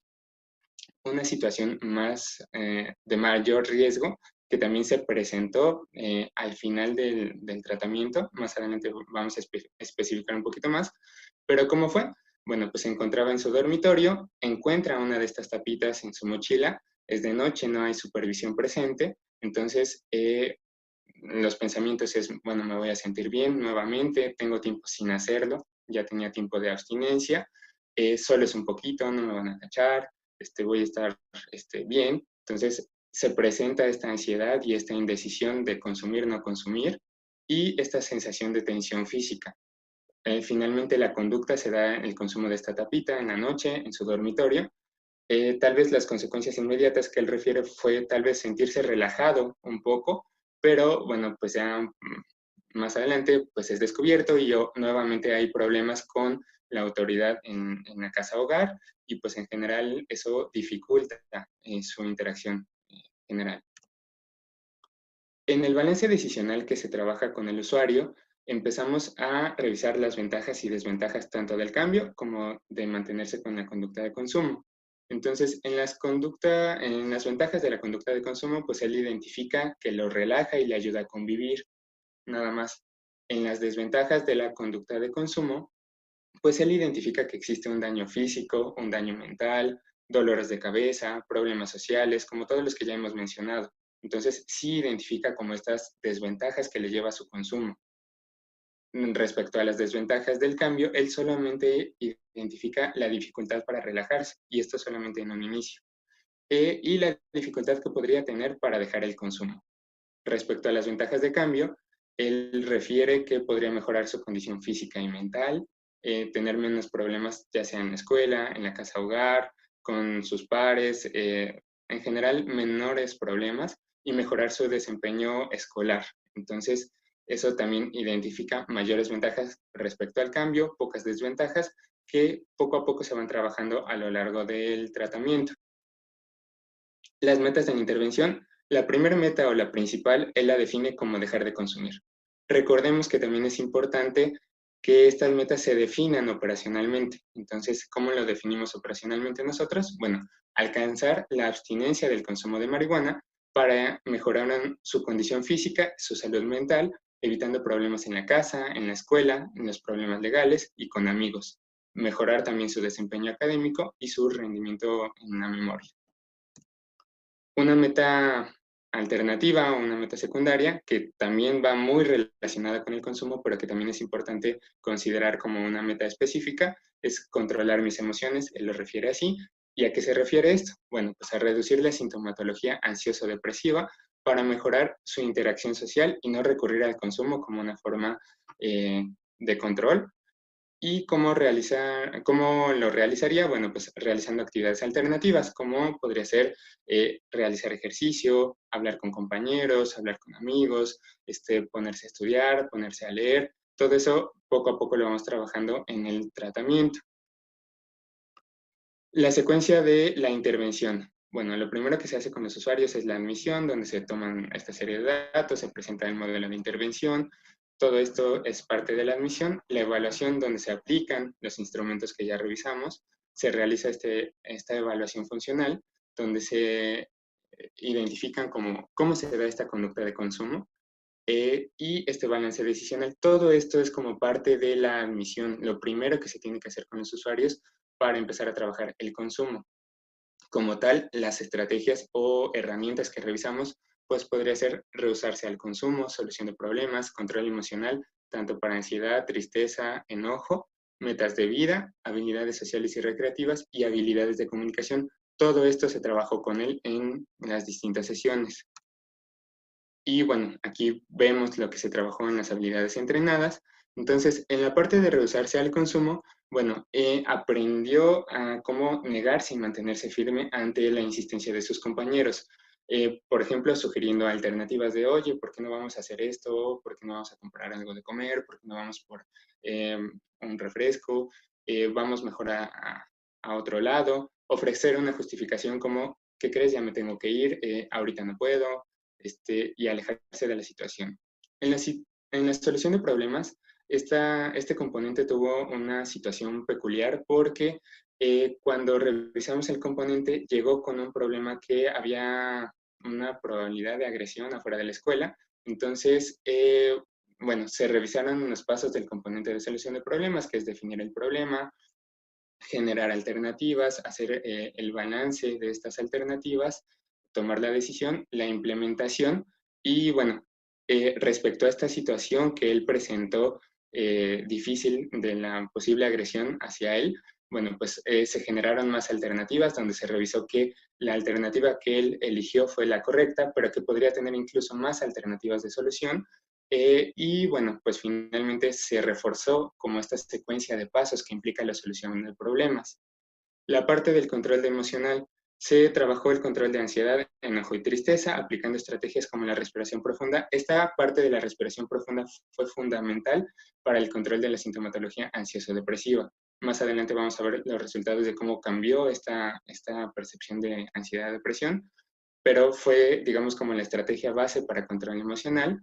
Speaker 6: Una situación más de mayor riesgo que también se presentó al final del tratamiento. Más adelante vamos a especificar un poquito más. Pero ¿cómo fue? Bueno, pues se encontraba en su dormitorio, encuentra una de estas tapitas en su mochila, es de noche, no hay supervisión presente, entonces los pensamientos es, bueno, me voy a sentir bien nuevamente, tengo tiempo sin hacerlo, ya tenía tiempo de abstinencia, solo es un poquito, no me van a cachar, voy a estar bien. Entonces se presenta esta ansiedad y esta indecisión de consumir, no consumir, y esta sensación de tensión física. finalmente la conducta se da en el consumo de esta tapita en la noche, en su dormitorio. Tal vez las consecuencias inmediatas que él refiere fue tal vez sentirse relajado un poco, pero bueno, pues ya más adelante pues es descubierto y nuevamente hay problemas con la autoridad en la casa hogar y pues en general eso dificulta su interacción general. En el balance decisional que se trabaja con el usuario, empezamos a revisar las ventajas y desventajas tanto del cambio como de mantenerse con la conducta de consumo. Entonces, en las ventajas de la conducta de consumo, pues él identifica que lo relaja y le ayuda a convivir, nada más. En las desventajas de la conducta de consumo, pues él identifica que existe un daño físico, un daño mental, dolores de cabeza, problemas sociales, como todos los que ya hemos mencionado. Entonces, sí identifica como estas desventajas que le lleva a su consumo. Respecto a las desventajas del cambio, él solamente identifica la dificultad para relajarse, y esto solamente en un inicio, y la dificultad que podría tener para dejar el consumo. Respecto a las ventajas de cambio, él refiere que podría mejorar su condición física y mental, tener menos problemas ya sea en la escuela, en la casa hogar, con sus pares, en general menores problemas y mejorar su desempeño escolar. Entonces, eso también identifica mayores ventajas respecto al cambio, pocas desventajas que poco a poco se van trabajando a lo largo del tratamiento. Las metas de la intervención. La primera meta o la principal, él la define como dejar de consumir. Recordemos que también es importante que estas metas se definan operacionalmente. Entonces, ¿cómo lo definimos operacionalmente nosotros? Bueno, alcanzar la abstinencia del consumo de marihuana para mejorar su condición física, su salud mental, evitando problemas en la casa, en la escuela, en los problemas legales y con amigos. Mejorar también su desempeño académico y su rendimiento en la memoria. Una meta alternativa o una meta secundaria que también va muy relacionada con el consumo, pero que también es importante considerar como una meta específica, es controlar mis emociones, él lo refiere así. ¿Y a qué se refiere esto? Bueno, pues a reducir la sintomatología ansioso-depresiva para mejorar su interacción social y no recurrir al consumo como una forma de control. ¿Y cómo lo realizaría? Bueno, pues realizando actividades alternativas, como podría ser realizar ejercicio, hablar con compañeros, hablar con amigos, ponerse a estudiar, ponerse a leer. Todo eso poco a poco lo vamos trabajando en el tratamiento. La secuencia de la intervención. Bueno, lo primero que se hace con los usuarios es la admisión, donde se toman esta serie de datos, se presenta el modelo de intervención. Todo esto es parte de la admisión. La evaluación, donde se aplican los instrumentos que ya revisamos. Se realiza esta evaluación funcional, donde se identifican cómo se da esta conducta de consumo. Y este balance decisional. Todo esto es como parte de la admisión, lo primero que se tiene que hacer con los usuarios para empezar a trabajar el consumo. Como tal, las estrategias o herramientas que revisamos, pues podría ser rehusarse al consumo, solución de problemas, control emocional, tanto para ansiedad, tristeza, enojo, metas de vida, habilidades sociales y recreativas y habilidades de comunicación. Todo esto se trabajó con él en las distintas sesiones. Y bueno, aquí vemos lo que se trabajó en las habilidades entrenadas. Entonces, en la parte de rehusarse al consumo, bueno, aprendió a cómo negarse y mantenerse firme ante la insistencia de sus compañeros. Por ejemplo, sugiriendo alternativas de, oye, ¿por qué no vamos a hacer esto? ¿Por qué no vamos a comprar algo de comer? ¿Por qué no vamos por un refresco? Vamos mejor a otro lado. Ofrecer una justificación como, ¿qué crees? Ya me tengo que ir, ahorita no puedo, y alejarse de la situación. En la solución de problemas, este componente tuvo una situación peculiar porque cuando revisamos el componente llegó con un problema que había una probabilidad de agresión afuera de la escuela. Entonces, bueno, se revisaron los pasos del componente de solución de problemas, que es definir el problema, generar alternativas, hacer el balance de estas alternativas, tomar la decisión, la implementación y bueno, respecto a esta situación que él presentó difícil de la posible agresión hacia él, bueno, pues se generaron más alternativas donde se revisó que la alternativa que él eligió fue la correcta, pero que podría tener incluso más alternativas de solución Y bueno, pues finalmente se reforzó como esta secuencia de pasos que implica la solución de problemas. La parte del control emocional. Se trabajó el control de ansiedad, enojo y tristeza, aplicando estrategias como la respiración profunda. Esta parte de la respiración profunda fue fundamental para el control de la sintomatología ansioso-depresiva. Más adelante vamos a ver los resultados de cómo cambió esta percepción de ansiedad-depresión, pero fue, digamos, como la estrategia base para control emocional.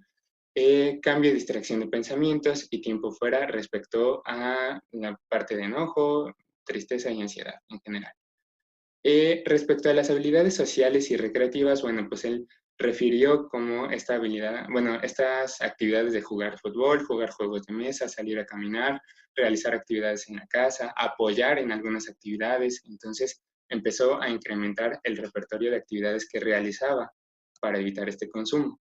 Speaker 6: Cambio y distracción de pensamientos y tiempo fuera respecto a la parte de enojo, tristeza y ansiedad en general. Respecto a las habilidades sociales y recreativas, bueno, pues él refirió como esta habilidad, bueno, estas actividades de jugar fútbol, jugar juegos de mesa, salir a caminar, realizar actividades en la casa, apoyar en algunas actividades. Entonces empezó a incrementar el repertorio de actividades que realizaba para evitar este consumo.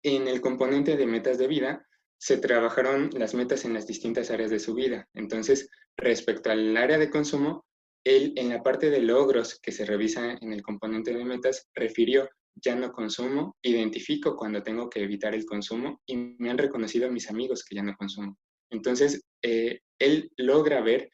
Speaker 6: En el componente de metas de vida, se trabajaron las metas en las distintas áreas de su vida. Entonces, respecto al área de consumo, él en la parte de logros que se revisa en el componente de metas, refirió, ya no consumo, identifico cuando tengo que evitar el consumo y me han reconocido mis amigos que ya no consumo. Entonces, él logra ver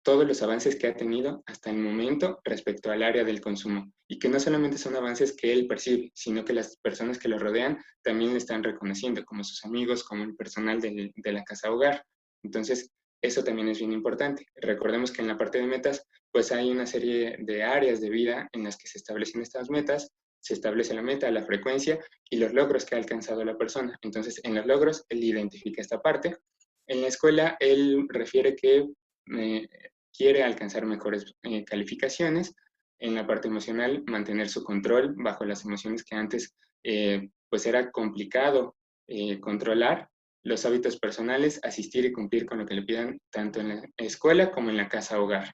Speaker 6: todos los avances que ha tenido hasta el momento respecto al área del consumo y que no solamente son avances que él percibe, sino que las personas que lo rodean también le están reconociendo, como sus amigos, como el personal de la casa hogar. Entonces, eso también es bien importante. Recordemos que en la parte de metas, pues hay una serie de áreas de vida en las que se establecen estas metas, se establece la meta, la frecuencia y los logros que ha alcanzado la persona. Entonces, en los logros, él identifica esta parte. En la escuela, él refiere que quiere alcanzar mejores calificaciones. En la parte emocional, mantener su control bajo las emociones que antes pues era complicado controlar. Los hábitos personales, asistir y cumplir con lo que le pidan tanto en la escuela como en la casa hogar.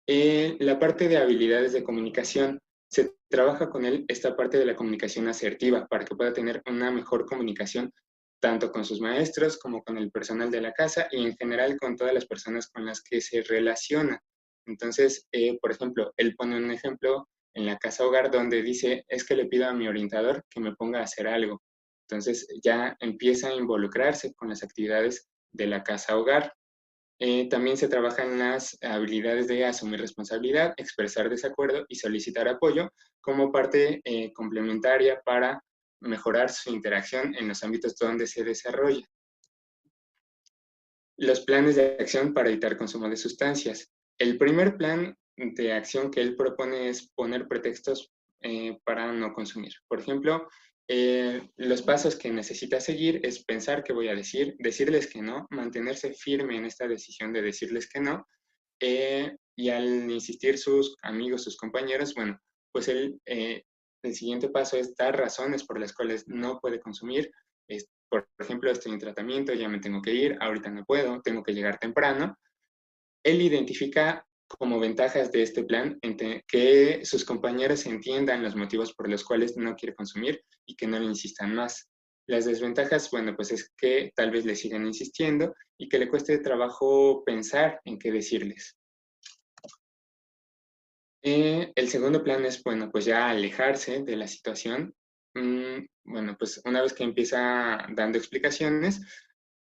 Speaker 6: La parte de habilidades de comunicación, se trabaja con él esta parte de la comunicación asertiva para que pueda tener una mejor comunicación tanto con sus maestros como con el personal de la casa y en general con todas las personas con las que se relaciona. Entonces, por ejemplo, él pone un ejemplo en la casa hogar donde dice, es que le pido a mi orientador que me ponga a hacer algo. Entonces ya empieza a involucrarse con las actividades de la casa hogar. También se trabajan las habilidades de asumir responsabilidad, expresar desacuerdo y solicitar apoyo como parte complementaria para mejorar su interacción en los ámbitos donde se desarrolla. Los planes de acción para evitar consumo de sustancias. El primer plan de acción que él propone es poner pretextos para no consumir. Por ejemplo, los pasos que necesita seguir es pensar qué voy a decir, decirles que no, mantenerse firme en esta decisión de decirles que no, y al insistir sus amigos, sus compañeros, bueno, pues el siguiente paso es dar razones por las cuales no puede consumir. Por ejemplo, estoy en tratamiento, ya me tengo que ir, ahorita no puedo, tengo que llegar temprano. Él identifica como ventajas de este plan que sus compañeros entiendan los motivos por los cuales no quiere consumir y que no le insistan más. Las desventajas, bueno, pues es que tal vez le sigan insistiendo y que le cueste trabajo pensar en qué decirles. El segundo plan es, bueno, pues ya alejarse de la situación. Bueno, pues una vez que empieza dando explicaciones,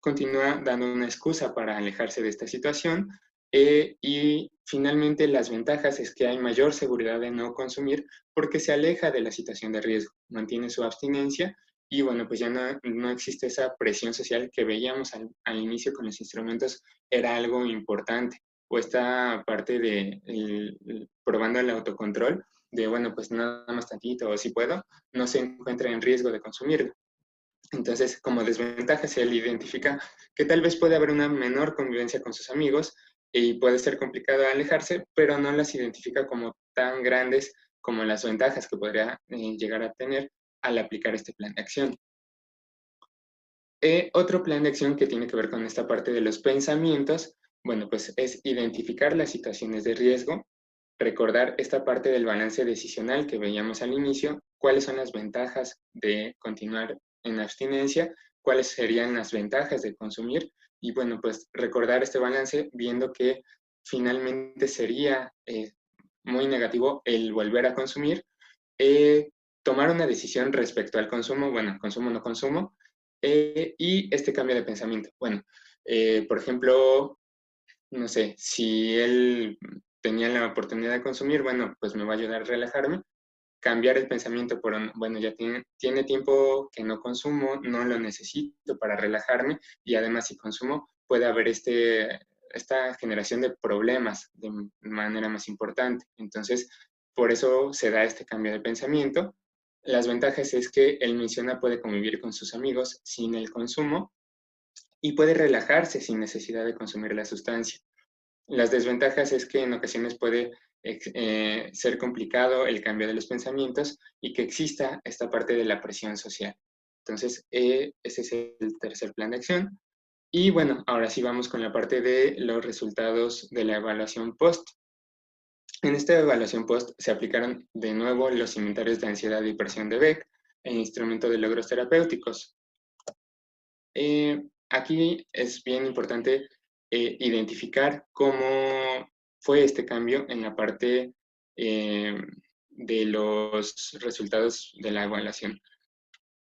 Speaker 6: continúa dando una excusa para alejarse de esta situación. Y finalmente las ventajas es que hay mayor seguridad de no consumir porque se aleja de la situación de riesgo, mantiene su abstinencia y bueno, pues ya no existe esa presión social que veíamos al inicio con los instrumentos, era algo importante. O esta parte de probando el autocontrol, de bueno, pues nada más tantito o si puedo, no se encuentra en riesgo de consumirlo. Entonces, como desventaja, se le identifica que tal vez puede haber una menor convivencia con sus amigos y puede ser complicado alejarse, pero no las identifica como tan grandes como las ventajas que podría llegar a tener al aplicar este plan de acción. Otro plan de acción que tiene que ver con esta parte de los pensamientos, bueno, pues es identificar las situaciones de riesgo, recordar esta parte del balance decisional que veíamos al inicio, cuáles son las ventajas de continuar en abstinencia, cuáles serían las ventajas de consumir y bueno, pues recordar este balance viendo que finalmente sería muy negativo el volver a consumir, tomar una decisión respecto al consumo, bueno, consumo o no consumo, y este cambio de pensamiento. Bueno, por ejemplo, no sé, si él tenía la oportunidad de consumir, bueno, pues me va a ayudar a relajarme. Cambiar el pensamiento por, bueno, ya tiene tiempo que no consumo, no lo necesito para relajarme, y además si consumo puede haber esta generación de problemas de manera más importante. Entonces, por eso se da este cambio de pensamiento. Las ventajas es que él menciona puede convivir con sus amigos sin el consumo y puede relajarse sin necesidad de consumir la sustancia. Las desventajas es que en ocasiones puede ser complicado el cambio de los pensamientos y que exista esta parte de la presión social. Entonces, ese es el tercer plan de acción. Y bueno, ahora sí vamos con la parte de los resultados de la evaluación post. En esta evaluación post se aplicaron de nuevo los inventarios de ansiedad y presión de Beck, el instrumento de logros terapéuticos. Aquí es bien importante identificar cómo fue este cambio en la parte de los resultados de la evaluación.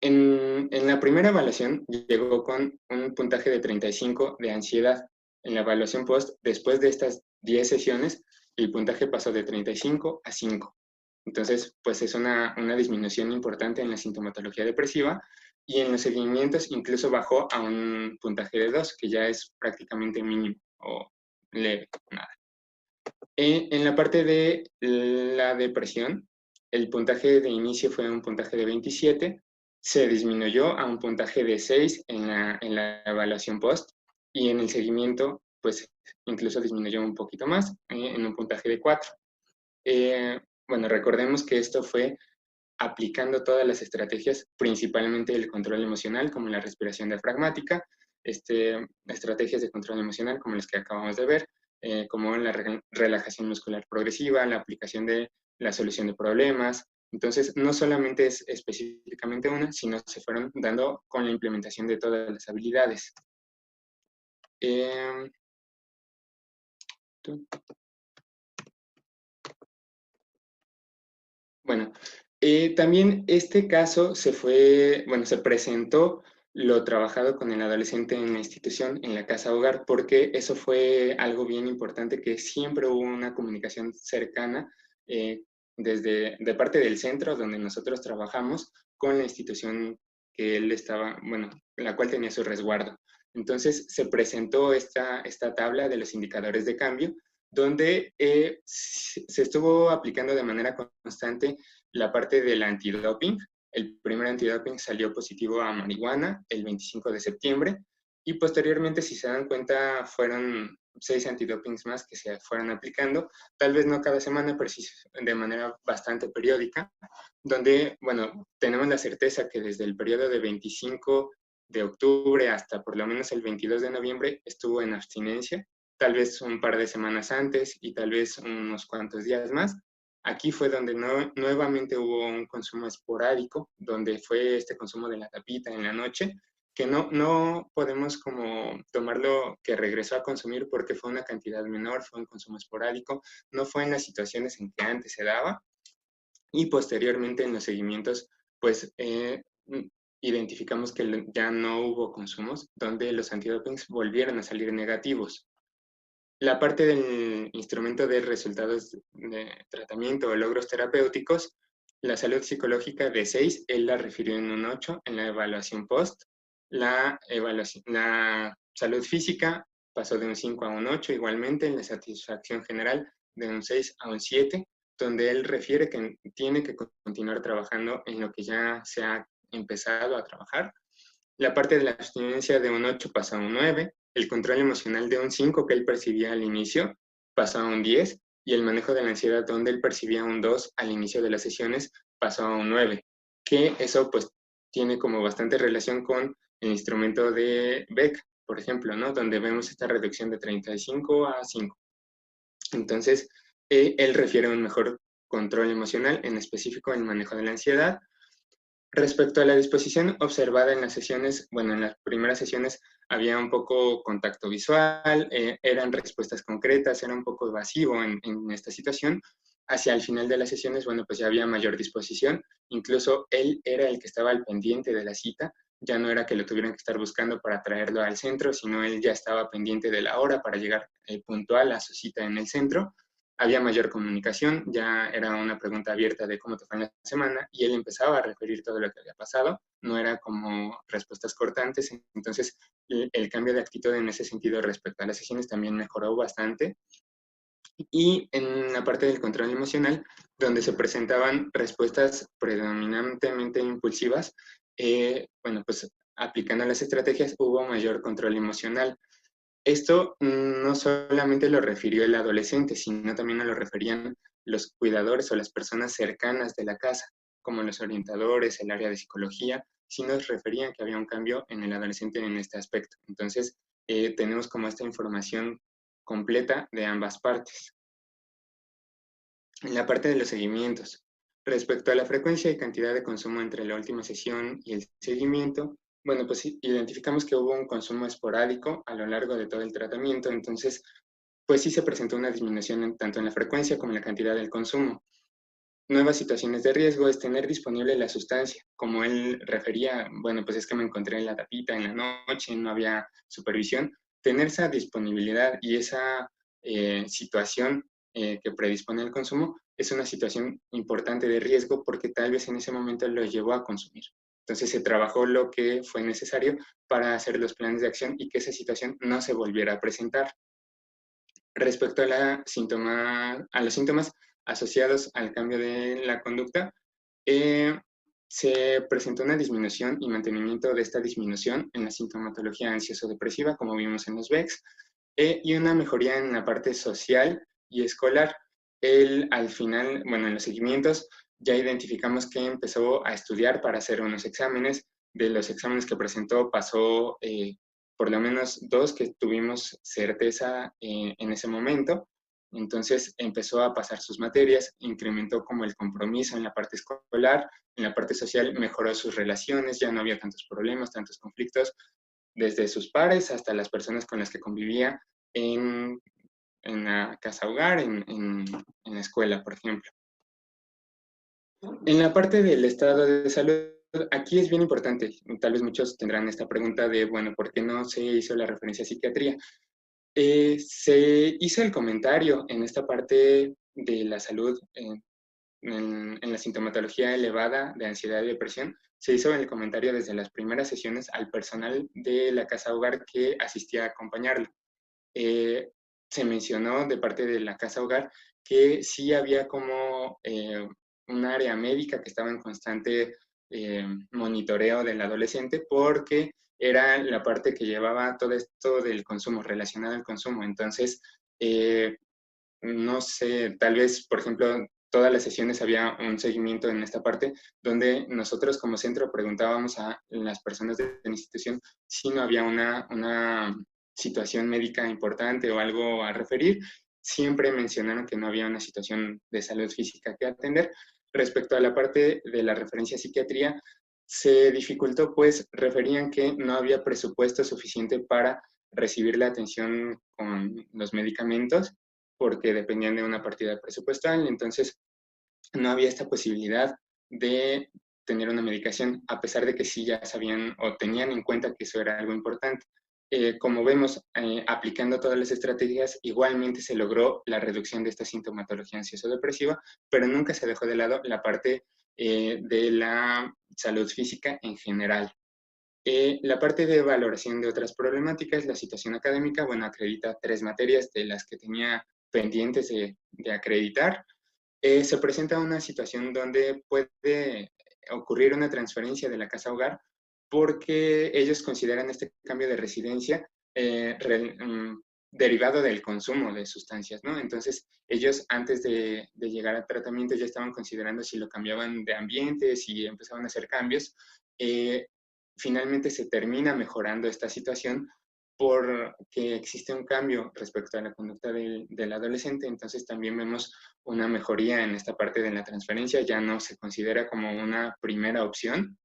Speaker 6: En la primera evaluación llegó con un puntaje de 35 de ansiedad. En la evaluación post, después de estas 10 sesiones, el puntaje pasó de 35 a 5. Entonces, pues es una disminución importante en la sintomatología depresiva, y en los seguimientos incluso bajó a un puntaje de 2, que ya es prácticamente mínimo o leve, nada. En la parte de la depresión, el puntaje de inicio fue un puntaje de 27, se disminuyó a un puntaje de 6 en la evaluación post, y en el seguimiento, pues incluso disminuyó un poquito más, en un puntaje de 4. Bueno, recordemos que esto fue aplicando todas las estrategias, principalmente el control emocional, como la respiración diafragmática, estrategias de control emocional, como las que acabamos de ver, como la relajación muscular progresiva, la aplicación de la solución de problemas. Entonces, no solamente es específicamente una, sino se fueron dando con la implementación de todas las habilidades. Bueno, también este caso se presentó lo trabajado con el adolescente en la institución, en la casa hogar, porque eso fue algo bien importante, que siempre hubo una comunicación cercana de parte del centro donde nosotros trabajamos con la institución que él estaba, bueno, la cual tenía su resguardo. Entonces se presentó esta tabla de los indicadores de cambio, donde se estuvo aplicando de manera constante la parte del antidoping. El primer antidoping salió positivo a marihuana el 25 de septiembre, y posteriormente, si se dan cuenta, fueron 6 antidopings más que se fueron aplicando, tal vez no cada semana, pero sí de manera bastante periódica, donde, bueno, tenemos la certeza que desde el periodo de 25 de octubre hasta por lo menos el 22 de noviembre estuvo en abstinencia, tal vez un par de semanas antes y tal vez unos cuantos días más. Aquí fue donde nuevamente hubo un consumo esporádico, donde fue este consumo de la tapita en la noche, que no podemos como tomarlo que regresó a consumir porque fue una cantidad menor, fue un consumo esporádico, no fue en las situaciones en que antes se daba, y posteriormente en los seguimientos, pues identificamos que ya no hubo consumos, donde los antidopings volvieron a salir negativos. La parte del instrumento de resultados de tratamiento o logros terapéuticos, la salud psicológica de 6, él la refirió en un 8 en la evaluación post. La salud física pasó de un 5 a un 8 igualmente, en la satisfacción general de un 6 a un 7, donde él refiere que tiene que continuar trabajando en lo que ya se ha empezado a trabajar. La parte de la abstinencia de un 8 pasó a un 9, el control emocional de un 5 que él percibía al inicio pasó a un 10, y el manejo de la ansiedad donde él percibía un 2 al inicio de las sesiones pasó a un 9, que eso pues tiene como bastante relación con el instrumento de Beck, por ejemplo, ¿no? Donde vemos esta reducción de 35 a 5. Entonces, él refiere a un mejor control emocional, en específico el manejo de la ansiedad. Respecto a la disposición observada en las sesiones, bueno, en las primeras sesiones había un poco contacto visual, eran respuestas concretas, era un poco evasivo en esta situación. Hacia el final de las sesiones, bueno, pues ya había mayor disposición, incluso él era el que estaba al pendiente de la cita, ya no era que lo tuvieran que estar buscando para traerlo al centro, sino él ya estaba pendiente de la hora para llegar puntual a su cita en el centro. Había mayor comunicación, ya era una pregunta abierta de cómo te fue en la semana, y él empezaba a referir todo lo que había pasado, no era como respuestas cortantes. Entonces el cambio de actitud en ese sentido respecto a las sesiones también mejoró bastante. Y en la parte del control emocional, donde se presentaban respuestas predominantemente impulsivas, bueno, pues aplicando las estrategias hubo mayor control emocional. Esto no solamente lo refirió el adolescente, sino también lo referían los cuidadores o las personas cercanas de la casa, como los orientadores, el área de psicología, sí nos referían que había un cambio en el adolescente en este aspecto. Entonces, tenemos como esta información completa de ambas partes. En la parte de los seguimientos, respecto a la frecuencia y cantidad de consumo entre la última sesión y el seguimiento, bueno, pues identificamos que hubo un consumo esporádico a lo largo de todo el tratamiento. Entonces, pues sí se presentó una disminución tanto en la frecuencia como en la cantidad del consumo. Nuevas situaciones de riesgo es tener disponible la sustancia. Como él refería, bueno, pues es que me encontré en la tapita en la noche, no había supervisión. Tener esa disponibilidad y esa situación que predispone al consumo es una situación importante de riesgo, porque tal vez en ese momento lo llevó a consumir. Entonces se trabajó lo que fue necesario para hacer los planes de acción y que esa situación no se volviera a presentar. Respecto a los síntomas asociados al cambio de la conducta, se presentó una disminución y mantenimiento de esta disminución en la sintomatología ansioso-depresiva, como vimos en los VEX, y una mejoría en la parte social y escolar. Al final, bueno, en los seguimientos, ya identificamos que empezó a estudiar para hacer unos exámenes. De los exámenes que presentó, pasó por lo menos 2 que tuvimos certeza en ese momento. Entonces empezó a pasar sus materias, incrementó como el compromiso en la parte escolar, en la parte social mejoró sus relaciones, ya no había tantos problemas, tantos conflictos, desde sus pares hasta las personas con las que convivía en la casa hogar, en la escuela, por ejemplo. En la parte del estado de salud, aquí es bien importante, tal vez muchos tendrán esta pregunta de, bueno, ¿por qué no se hizo la referencia a psiquiatría? Se hizo el comentario en esta parte de la salud, en la sintomatología elevada de ansiedad y depresión, se hizo el comentario desde las primeras sesiones al personal de la casa hogar que asistía a acompañarlo. Se mencionó de parte de la casa hogar que sí había como un área médica que estaba en constante monitoreo del adolescente, porque era la parte que llevaba todo esto del consumo, relacionado al consumo. Entonces, no sé, tal vez, por ejemplo, todas las sesiones había un seguimiento en esta parte, donde nosotros como centro preguntábamos a las personas de la institución si no había una situación médica importante o algo a referir. Siempre mencionaron que no había una situación de salud física que atender. Respecto a la parte de la referencia a psiquiatría, se dificultó, pues referían que no había presupuesto suficiente para recibir la atención con los medicamentos, porque dependían de una partida presupuestal. Entonces no había esta posibilidad de tener una medicación, a pesar de que sí ya sabían o tenían en cuenta que eso era algo importante. Como vemos, aplicando todas las estrategias, igualmente se logró la reducción de esta sintomatología ansioso-depresiva, pero nunca se dejó de lado la parte de la salud física en general. La parte de valoración de otras problemáticas, la situación académica, bueno, acredita 3 materias de las que tenía pendientes de acreditar. Se presenta una situación donde puede ocurrir una transferencia de la casa hogar, porque ellos consideran este cambio de residencia derivado del consumo de sustancias, ¿no? Entonces, ellos antes de llegar al tratamiento ya estaban considerando si lo cambiaban de ambiente, si empezaban a hacer cambios. Finalmente se termina mejorando esta situación porque existe un cambio respecto a la conducta del adolescente. Entonces también vemos una mejoría en esta parte de la transferencia, ya no se considera como una primera opción.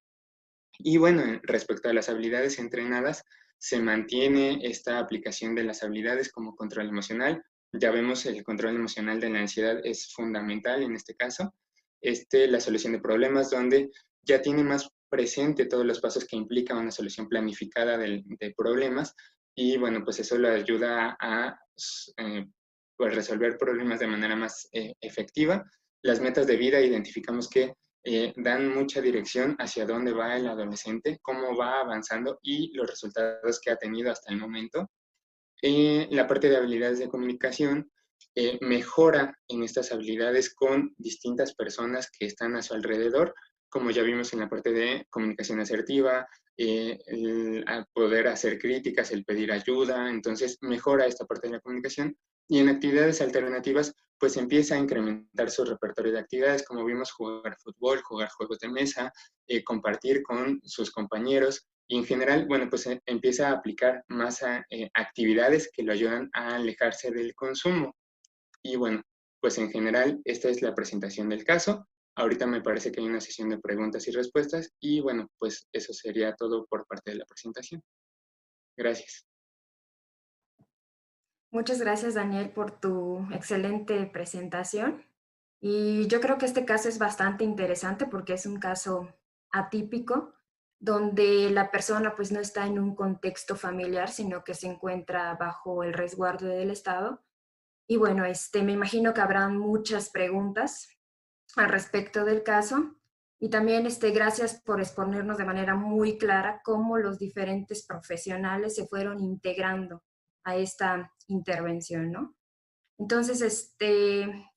Speaker 6: Y bueno, respecto a las habilidades entrenadas, se mantiene esta aplicación de las habilidades como control emocional. Ya vemos el control emocional de la ansiedad es fundamental en este caso. La solución de problemas, donde ya tiene más presente todos los pasos que implica una solución planificada de problemas, y bueno, pues eso le ayuda a pues resolver problemas de manera más efectiva. Las metas de vida identificamos que dan mucha dirección hacia dónde va el adolescente, cómo va avanzando y los resultados que ha tenido hasta el momento. La parte de habilidades de comunicación mejora en estas habilidades con distintas personas que están a su alrededor, como ya vimos en la parte de comunicación asertiva, el poder hacer críticas, el pedir ayuda, entonces mejora esta parte de la comunicación. Y en actividades alternativas, pues empieza a incrementar su repertorio de actividades, como vimos, jugar fútbol, jugar juegos de mesa, compartir con sus compañeros, y en general, bueno, pues empieza a aplicar más actividades que lo ayudan a alejarse del consumo. Y bueno, pues en general, esta es la presentación del caso. Ahorita me parece que hay una sesión de preguntas y respuestas, y bueno, pues eso sería todo por parte de la presentación. Gracias.
Speaker 5: Muchas gracias, Daniel, por tu excelente presentación. Y yo creo que este caso es bastante interesante porque es un caso atípico, donde la persona pues no está en un contexto familiar, sino que se encuentra bajo el resguardo del Estado. Y bueno, me imagino que habrán muchas preguntas al respecto del caso. Y también gracias por exponernos de manera muy clara cómo los diferentes profesionales se fueron integrando a esta intervención, ¿no? Entonces,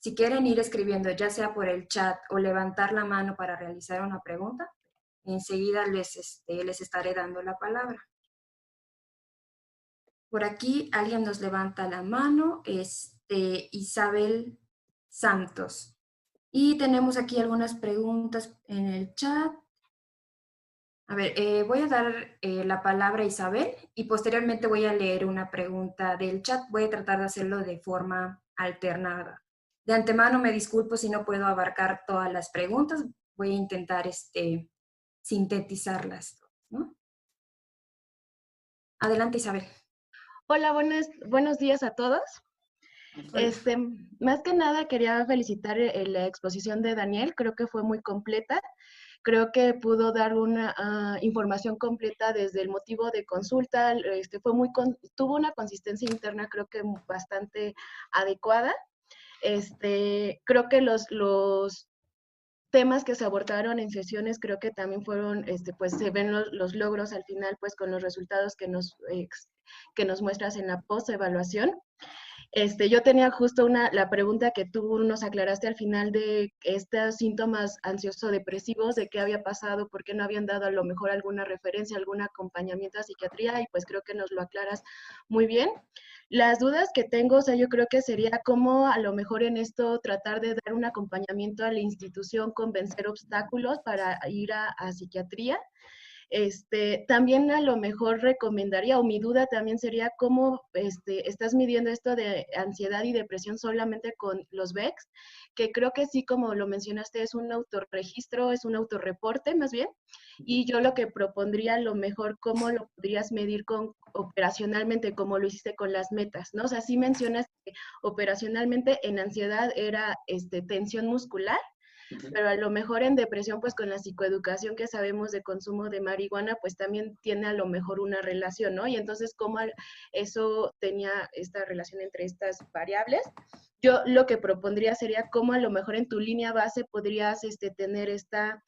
Speaker 5: si quieren ir escribiendo, ya sea por el chat o levantar la mano para realizar una pregunta, enseguida les estaré dando la palabra. Por aquí alguien nos levanta la mano, Isabel Santos. Y tenemos aquí algunas preguntas en el chat. A ver, voy a dar la palabra a Isabel y posteriormente voy a leer una pregunta del chat. Voy a tratar de hacerlo de forma alternada. De antemano me disculpo si no puedo abarcar todas las preguntas. Voy a intentar sintetizarlas, ¿no? Adelante, Isabel.
Speaker 7: Hola, buenos días a todos. Más que nada quería felicitar la exposición de Daniel, creo que fue muy completa, creo que pudo dar una información completa desde el motivo de consulta, tuvo una consistencia interna creo que bastante adecuada. Creo que los temas que se abordaron en sesiones creo que también fueron, pues se ven los logros al final, pues con los resultados que nos muestras en la post-evaluación. Yo tenía justo la pregunta que tú nos aclaraste al final de estos síntomas ansioso-depresivos, de qué había pasado, por qué no habían dado a lo mejor alguna referencia, algún acompañamiento a psiquiatría, y pues creo que nos lo aclaras muy bien. Las dudas que tengo, o sea, yo creo que sería cómo a lo mejor en esto tratar de dar un acompañamiento a la institución con vencer obstáculos para ir a psiquiatría. También a lo mejor recomendaría, o mi duda también sería cómo estás midiendo esto de ansiedad y depresión solamente con los VEX, que creo que sí, como lo mencionaste, es un autorregistro, es un autorreporte más bien, y yo lo que propondría a lo mejor cómo lo podrías medir operacionalmente, como lo hiciste con las metas, ¿no? O sea, sí mencionas que operacionalmente en ansiedad era tensión muscular, pero a lo mejor en depresión, pues con la psicoeducación que sabemos de consumo de marihuana, pues también tiene a lo mejor una relación, ¿no? Y entonces, ¿cómo eso tenía esta relación entre estas variables? Yo lo que propondría sería cómo a lo mejor en tu línea base podrías tener esta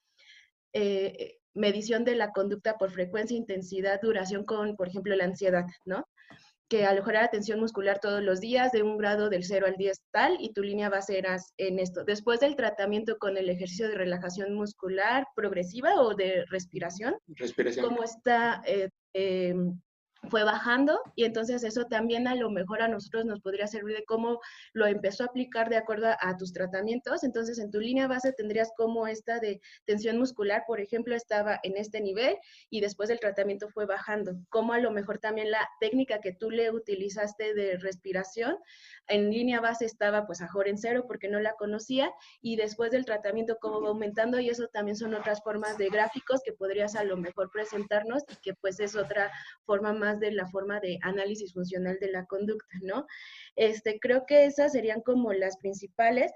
Speaker 7: medición de la conducta por frecuencia, intensidad, duración con, por ejemplo, la ansiedad, ¿no? Que a lo mejor era tensión muscular todos los días de un grado del 0 al 10 tal, y tu línea base era en esto. Después del tratamiento con el ejercicio de relajación muscular progresiva o de respiración. ¿Cómo está? Fue bajando, y entonces eso también a lo mejor a nosotros nos podría servir de cómo lo empezó a aplicar de acuerdo a tus tratamientos. Entonces en tu línea base tendrías como esta de tensión muscular, por ejemplo, estaba en este nivel y después del tratamiento fue bajando. Como a lo mejor también la técnica que tú le utilizaste de respiración en línea base estaba pues a mejor en 0 porque no la conocía, y después del tratamiento cómo va aumentando, y eso también son otras formas de gráficos que podrías a lo mejor presentarnos, y que pues es otra forma más de la forma de análisis funcional de la conducta, ¿no? Creo que esas serían como las principales.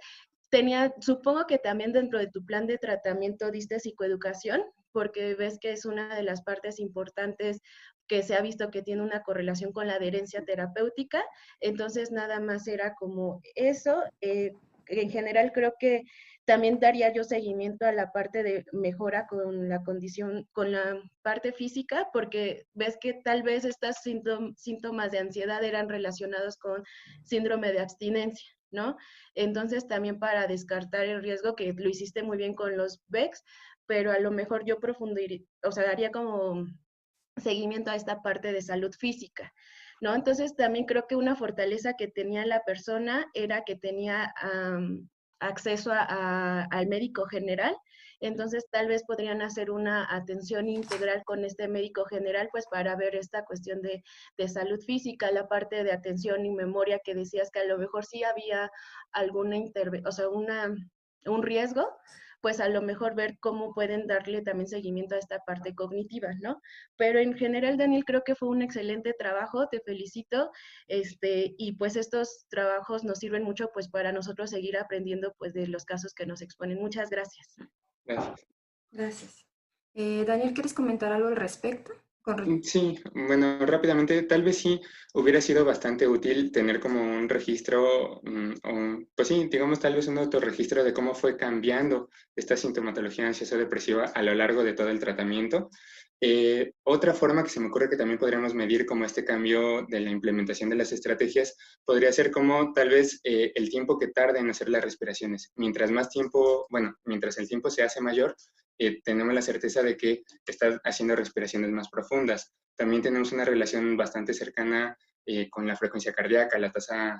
Speaker 7: Supongo que también dentro de tu plan de tratamiento diste psicoeducación, porque ves que es una de las partes importantes que se ha visto que tiene una correlación con la adherencia terapéutica. Entonces, nada más era como eso. En general, creo que también daría yo seguimiento a la parte de mejora con la condición, con la parte física, porque ves que tal vez estos síntomas de ansiedad eran relacionados con síndrome de abstinencia, ¿no? Entonces, también para descartar el riesgo, que lo hiciste muy bien con los VEX, pero a lo mejor yo profundiría, o sea, daría como seguimiento a esta parte de salud física, ¿no? Entonces también creo que una fortaleza que tenía la persona era que tenía acceso al médico general, entonces tal vez podrían hacer una atención integral con este médico general, pues para ver esta cuestión de salud física, la parte de atención y memoria que decías que a lo mejor sí había alguna o sea, un riesgo, pues a lo mejor ver cómo pueden darle también seguimiento a esta parte cognitiva, ¿no? Pero en general, Daniel, creo que fue un excelente trabajo, te felicito, y pues estos trabajos nos sirven mucho pues para nosotros seguir aprendiendo pues de los casos que nos exponen. Muchas gracias.
Speaker 6: Gracias.
Speaker 5: Gracias. Daniel, ¿quieres comentar algo al respecto?
Speaker 6: Sí, bueno, rápidamente, tal vez sí hubiera sido bastante útil tener como un registro, pues sí, digamos tal vez un autorregistro de cómo fue cambiando esta sintomatología ansiosa depresiva a lo largo de todo el tratamiento. Otra forma que se me ocurre que también podríamos medir como este cambio de la implementación de las estrategias podría ser como tal vez el tiempo que tarda en hacer las respiraciones. Mientras más tiempo, bueno, mientras el tiempo se hace mayor, tenemos la certeza de que está haciendo respiraciones más profundas. También tenemos una relación bastante cercana con la frecuencia cardíaca, la tasa,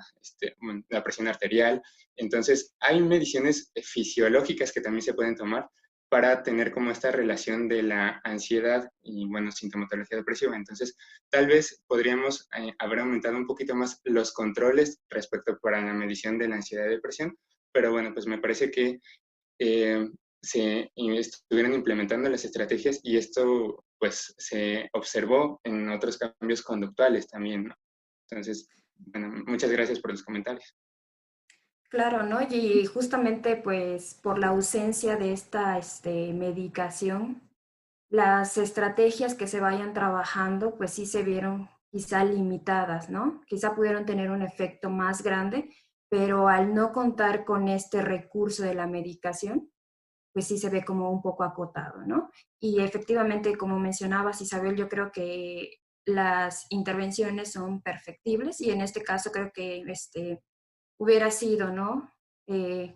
Speaker 6: la presión arterial. Entonces, hay mediciones fisiológicas que también se pueden tomar para tener como esta relación de la ansiedad y, bueno, sintomatología depresiva. Entonces, tal vez podríamos haber aumentado un poquito más los controles respecto para la medición de la ansiedad y depresión, pero bueno, pues me parece que se estuvieron implementando las estrategias y esto pues se observó en otros cambios conductuales también, ¿no? Entonces, bueno, muchas gracias por los comentarios.
Speaker 5: Claro, ¿no? Y justamente pues por la ausencia de esta medicación, las estrategias que se vayan trabajando pues sí se vieron quizá limitadas, ¿no? Quizá pudieron tener un efecto más grande, pero al no contar con este recurso de la medicación, pues sí se ve como un poco acotado, ¿no? Y efectivamente, como mencionabas, Isabel, yo creo que las intervenciones son perfectibles y en este caso creo que hubiera sido, ¿no?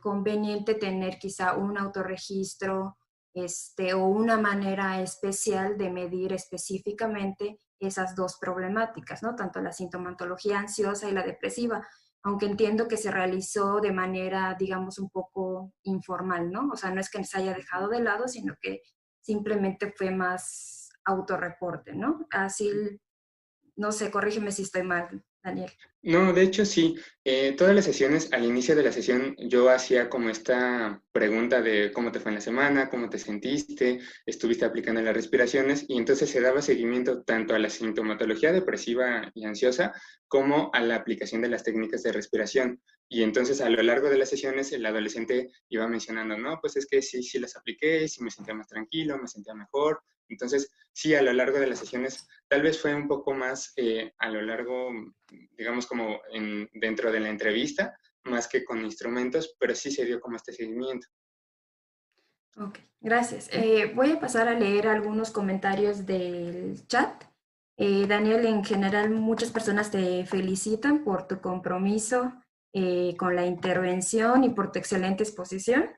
Speaker 5: Conveniente tener quizá un autorregistro o una manera especial de medir específicamente esas dos problemáticas, ¿no? Tanto la sintomatología ansiosa y la depresiva, aunque entiendo que se realizó de manera, digamos, un poco informal, ¿no? O sea, no es que se haya dejado de lado, sino que simplemente fue más autorreporte, ¿no? Así, no sé, corrígeme si estoy mal, Daniel.
Speaker 6: No, de hecho sí. Todas las sesiones, al inicio de la sesión, yo hacía como esta pregunta de cómo te fue en la semana, cómo te sentiste, estuviste aplicando las respiraciones, y entonces se daba seguimiento tanto a la sintomatología depresiva y ansiosa como a la aplicación de las técnicas de respiración. Y entonces a lo largo de las sesiones el adolescente iba mencionando, no, pues es que sí, sí las apliqué, sí me sentía más tranquilo, me sentía mejor. Entonces, sí, a lo largo de las sesiones, tal vez fue un poco más a lo largo, digamos, como dentro de la entrevista, más que con instrumentos, pero sí se dio como este seguimiento.
Speaker 5: Ok, gracias. Voy a pasar a leer algunos comentarios del chat. Daniel, en general, muchas personas te felicitan por tu compromiso con la intervención y por tu excelente exposición.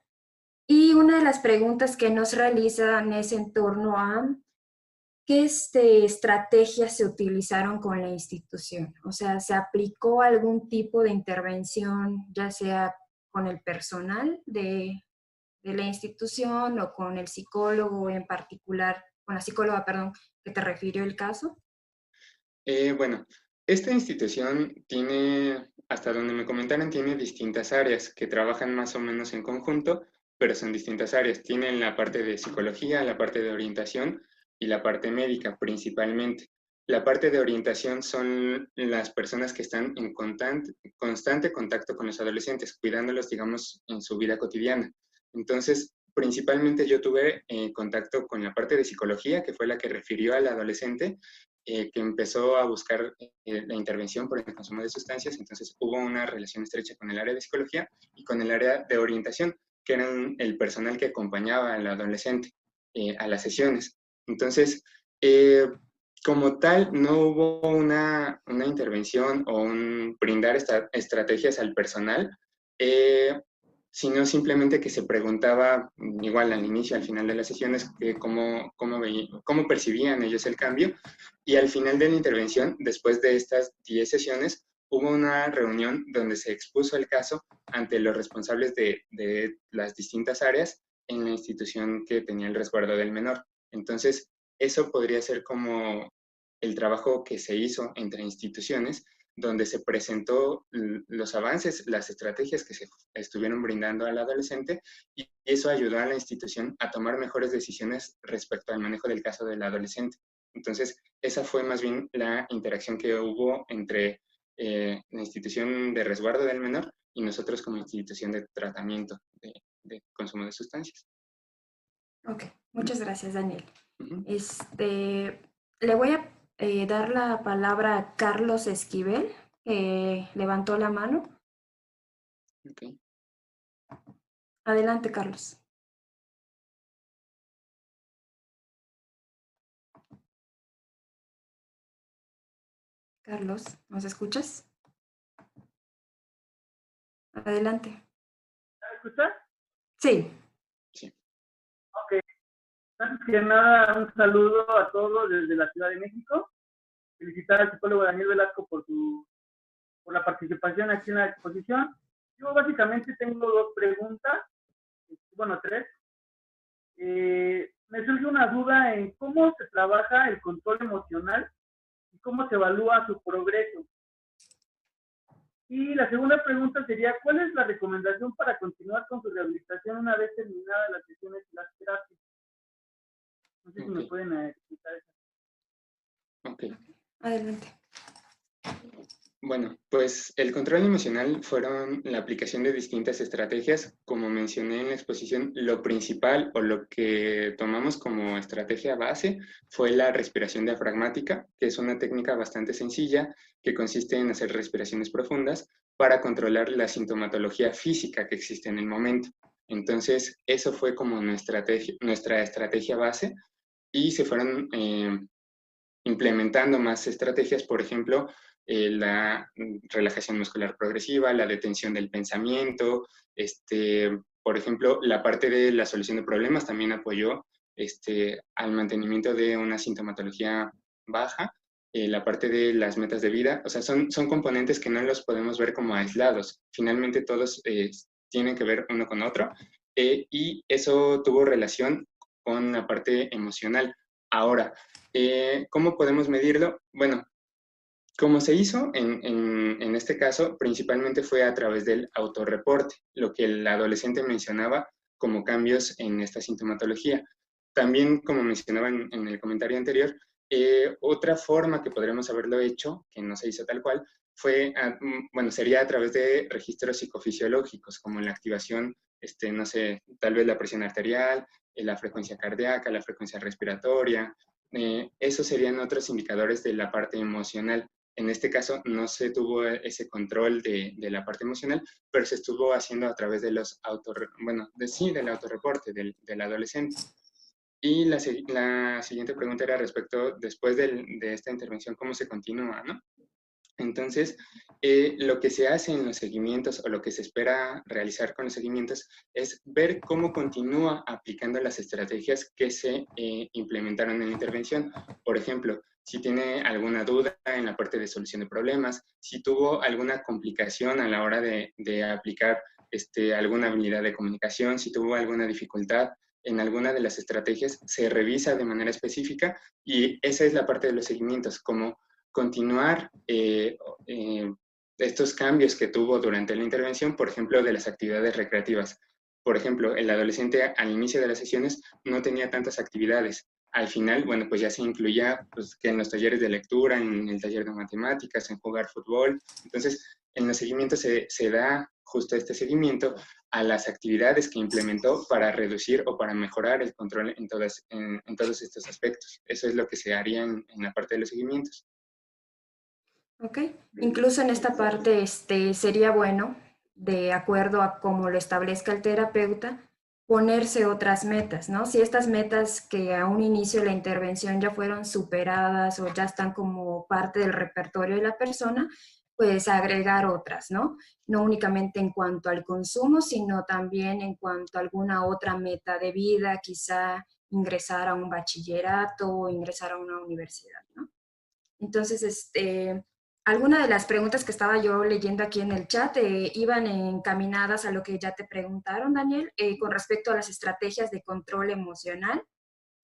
Speaker 5: Y una de las preguntas que nos realizan es en torno a qué estrategias se utilizaron con la institución. O sea, ¿se aplicó algún tipo de intervención, ya sea con el personal de la institución o con el psicólogo en particular, con la psicóloga, perdón, que te refirió el caso?
Speaker 6: Bueno, esta institución tiene, hasta donde me comentaron, tiene distintas áreas que trabajan más o menos en conjunto, pero son distintas áreas. Tienen la parte de psicología, la parte de orientación y la parte médica principalmente. La parte de orientación son las personas que están en constante contacto con los adolescentes, cuidándolos, digamos, en su vida cotidiana. Entonces, principalmente yo tuve contacto con la parte de psicología, que fue la que refirió al adolescente, que empezó a buscar la intervención por el consumo de sustancias. Entonces hubo una relación estrecha con el área de psicología y con el área de orientación, que eran el personal que acompañaba al adolescente a las sesiones. Entonces, como tal, no hubo una intervención o un brindar estrategias al personal, sino simplemente que se preguntaba, igual al inicio, al final de las sesiones, que cómo percibían ellos el cambio. Y al final de la intervención, después de estas 10 sesiones, hubo una reunión donde se expuso el caso ante los responsables de las distintas áreas en la institución que tenía el resguardo del menor. Entonces, eso podría ser como el trabajo que se hizo entre instituciones, donde se presentó los avances, las estrategias que se estuvieron brindando al adolescente, y eso ayudó a la institución a tomar mejores decisiones respecto al manejo del caso del adolescente. Entonces, esa fue más bien la interacción que hubo entre la institución de resguardo del menor y nosotros como institución de tratamiento de consumo de sustancias.
Speaker 5: Ok, muchas gracias, Daniel. Le voy a dar la palabra a Carlos Esquivel, que levantó la mano.
Speaker 6: Okay.
Speaker 5: Adelante, Carlos. Carlos, ¿nos escuchas? Adelante.
Speaker 8: ¿Me escuchas?
Speaker 5: Sí.
Speaker 6: Sí.
Speaker 8: Ok. Antes que nada, un saludo a todos desde la Ciudad de México. Felicitar al psicólogo Daniel Velasco por la participación aquí en la exposición. Yo básicamente tengo dos preguntas, bueno, tres. Me surge una duda en cómo se trabaja el control emocional y cómo se evalúa su progreso. Y la segunda pregunta sería, ¿cuál es la recomendación para continuar con su rehabilitación una vez terminadas las sesiones y las terapias? No sé si me pueden explicar eso.
Speaker 6: Ok.
Speaker 5: Adelante.
Speaker 6: Bueno, pues el control emocional fueron la aplicación de distintas estrategias. Como mencioné en la exposición, lo principal o lo que tomamos como estrategia base fue la respiración diafragmática, que es una técnica bastante sencilla que consiste en hacer respiraciones profundas para controlar la sintomatología física que existe en el momento. Entonces, eso fue como nuestra estrategia base, y se fueron implementando más estrategias, por ejemplo, la relajación muscular progresiva, la detención del pensamiento, por ejemplo, la parte de la solución de problemas también apoyó al mantenimiento de una sintomatología baja, la parte de las metas de vida. O sea, son componentes que no los podemos ver como aislados. Finalmente todos tienen que ver uno con otro, y eso tuvo relación con la parte emocional. Ahora, ¿cómo podemos medirlo? Bueno, como se hizo en este caso, principalmente fue a través del autorreporte, lo que el adolescente mencionaba como cambios en esta sintomatología. También, como mencionaba en el comentario anterior, otra forma que podríamos haberlo hecho, que no se hizo tal cual, sería a través de registros psicofisiológicos, como la activación, no sé, tal vez la presión arterial, la frecuencia cardíaca, la frecuencia respiratoria. Esos serían otros indicadores de la parte emocional. En este caso no se tuvo ese control de la parte emocional, pero se estuvo haciendo a través de los del autorreporte del adolescente. Y la siguiente pregunta era respecto, después de esta intervención, ¿cómo se continúa, no? Entonces, lo que se hace en los seguimientos, o lo que se espera realizar con los seguimientos, es ver cómo continúa aplicando las estrategias que se implementaron en la intervención. Por ejemplo, si tiene alguna duda en la parte de solución de problemas, si tuvo alguna complicación a la hora de aplicar alguna habilidad de comunicación, si tuvo alguna dificultad en alguna de las estrategias, se revisa de manera específica, y esa es la parte de los seguimientos, como continuar estos cambios que tuvo durante la intervención, por ejemplo, de las actividades recreativas. Por ejemplo, el adolescente al inicio de las sesiones no tenía tantas actividades. Al final, bueno, pues ya se incluía pues, que en los talleres de lectura, en el taller de matemáticas, en jugar fútbol. Entonces, en los seguimientos se da justo este seguimiento a las actividades que implementó para reducir o para mejorar el control en todos estos aspectos. Eso es lo que se haría en la parte de los seguimientos.
Speaker 5: Ok, incluso en esta parte sería bueno, de acuerdo a cómo lo establezca el terapeuta, ponerse otras metas, ¿no? Si estas metas que a un inicio de la intervención ya fueron superadas o ya están como parte del repertorio de la persona, pues agregar otras, ¿no? No únicamente en cuanto al consumo, sino también en cuanto a alguna otra meta de vida, quizá ingresar a un bachillerato o ingresar a una universidad, ¿no? Entonces, algunas de las preguntas que estaba yo leyendo aquí en el chat iban encaminadas a lo que ya te preguntaron, Daniel, con respecto a las estrategias de control emocional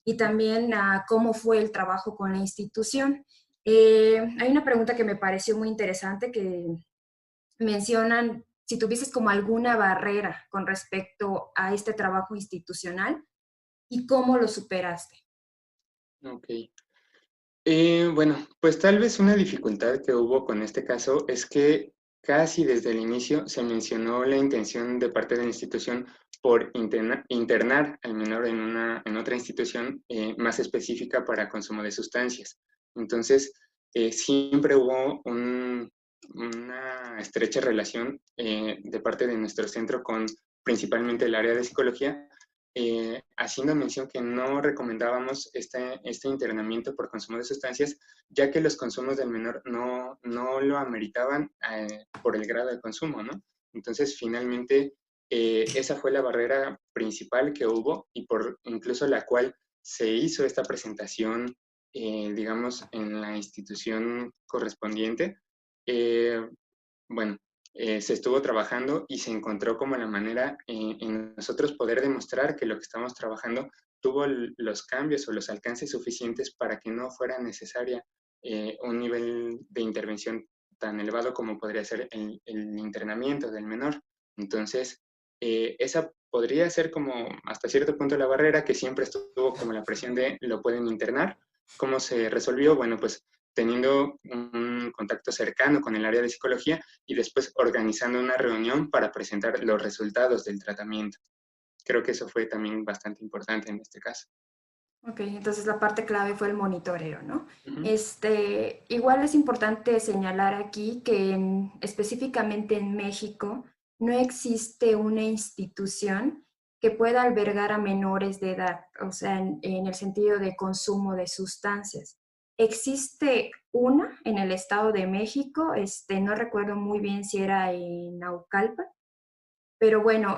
Speaker 5: y también a cómo fue el trabajo con la institución. Hay una pregunta que me pareció muy interesante que mencionan si tuvieses como alguna barrera con respecto a este trabajo institucional y cómo lo superaste.
Speaker 6: Ok. Bueno, pues tal vez una dificultad que hubo con este caso es que casi desde el inicio se mencionó la intención de parte de la institución por internar al menor en otra institución más específica para consumo de sustancias. Entonces, siempre hubo una estrecha relación de parte de nuestro centro con principalmente el área de psicología, haciendo mención que no recomendábamos este internamiento por consumo de sustancias, ya que los consumos del menor no lo ameritaban por el grado de consumo, ¿no? Entonces, finalmente, esa fue la barrera principal que hubo y por incluso la cual se hizo esta presentación, digamos, en la institución correspondiente. Bueno, se estuvo trabajando y se encontró como la manera en nosotros poder demostrar que lo que estamos trabajando tuvo los cambios o los alcances suficientes para que no fuera necesaria un nivel de intervención tan elevado como podría ser el internamiento del menor. Entonces, esa podría ser como hasta cierto punto la barrera, que siempre estuvo como la presión de lo pueden internar. ¿Cómo se resolvió? Bueno, pues teniendo un contacto cercano con el área de psicología y después organizando una reunión para presentar los resultados del tratamiento. Creo que eso fue también bastante importante en este caso.
Speaker 5: Ok, entonces la parte clave fue el monitoreo, ¿no?
Speaker 6: Uh-huh.
Speaker 5: Igual es importante señalar aquí que específicamente en México no existe una institución que pueda albergar a menores de edad, o sea, en el sentido de consumo de sustancias. Existe una en el Estado de México, no recuerdo muy bien si era en Naucalpan, pero bueno,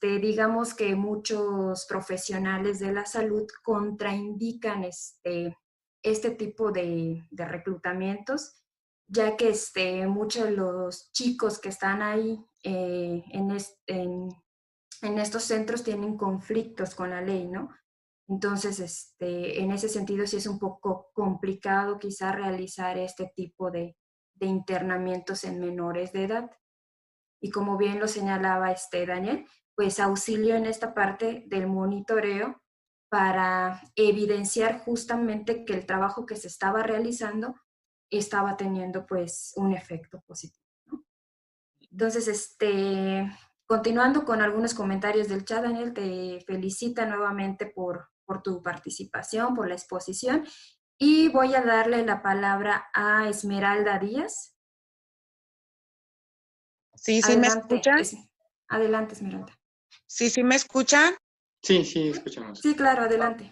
Speaker 5: digamos que muchos profesionales de la salud contraindican este tipo de reclutamientos, ya que muchos de los chicos que están ahí en estos centros tienen conflictos con la ley, ¿no? Entonces, en ese sentido sí es un poco complicado quizá realizar este tipo de internamientos en menores de edad. Y como bien lo señalaba Daniel, pues auxilio en esta parte del monitoreo para evidenciar justamente que el trabajo que se estaba realizando estaba teniendo pues un efecto positivo, ¿no? Entonces, continuando con algunos comentarios del chat, Daniel, te felicita nuevamente por tu participación, por la exposición, y voy a darle la palabra a Esmeralda Díaz.
Speaker 9: Sí, sí,
Speaker 5: Adelante,
Speaker 9: ¿me escuchan?
Speaker 5: Adelante, Esmeralda.
Speaker 9: Sí, ¿me escuchan?
Speaker 6: Sí, escuchamos.
Speaker 5: Sí, claro, adelante.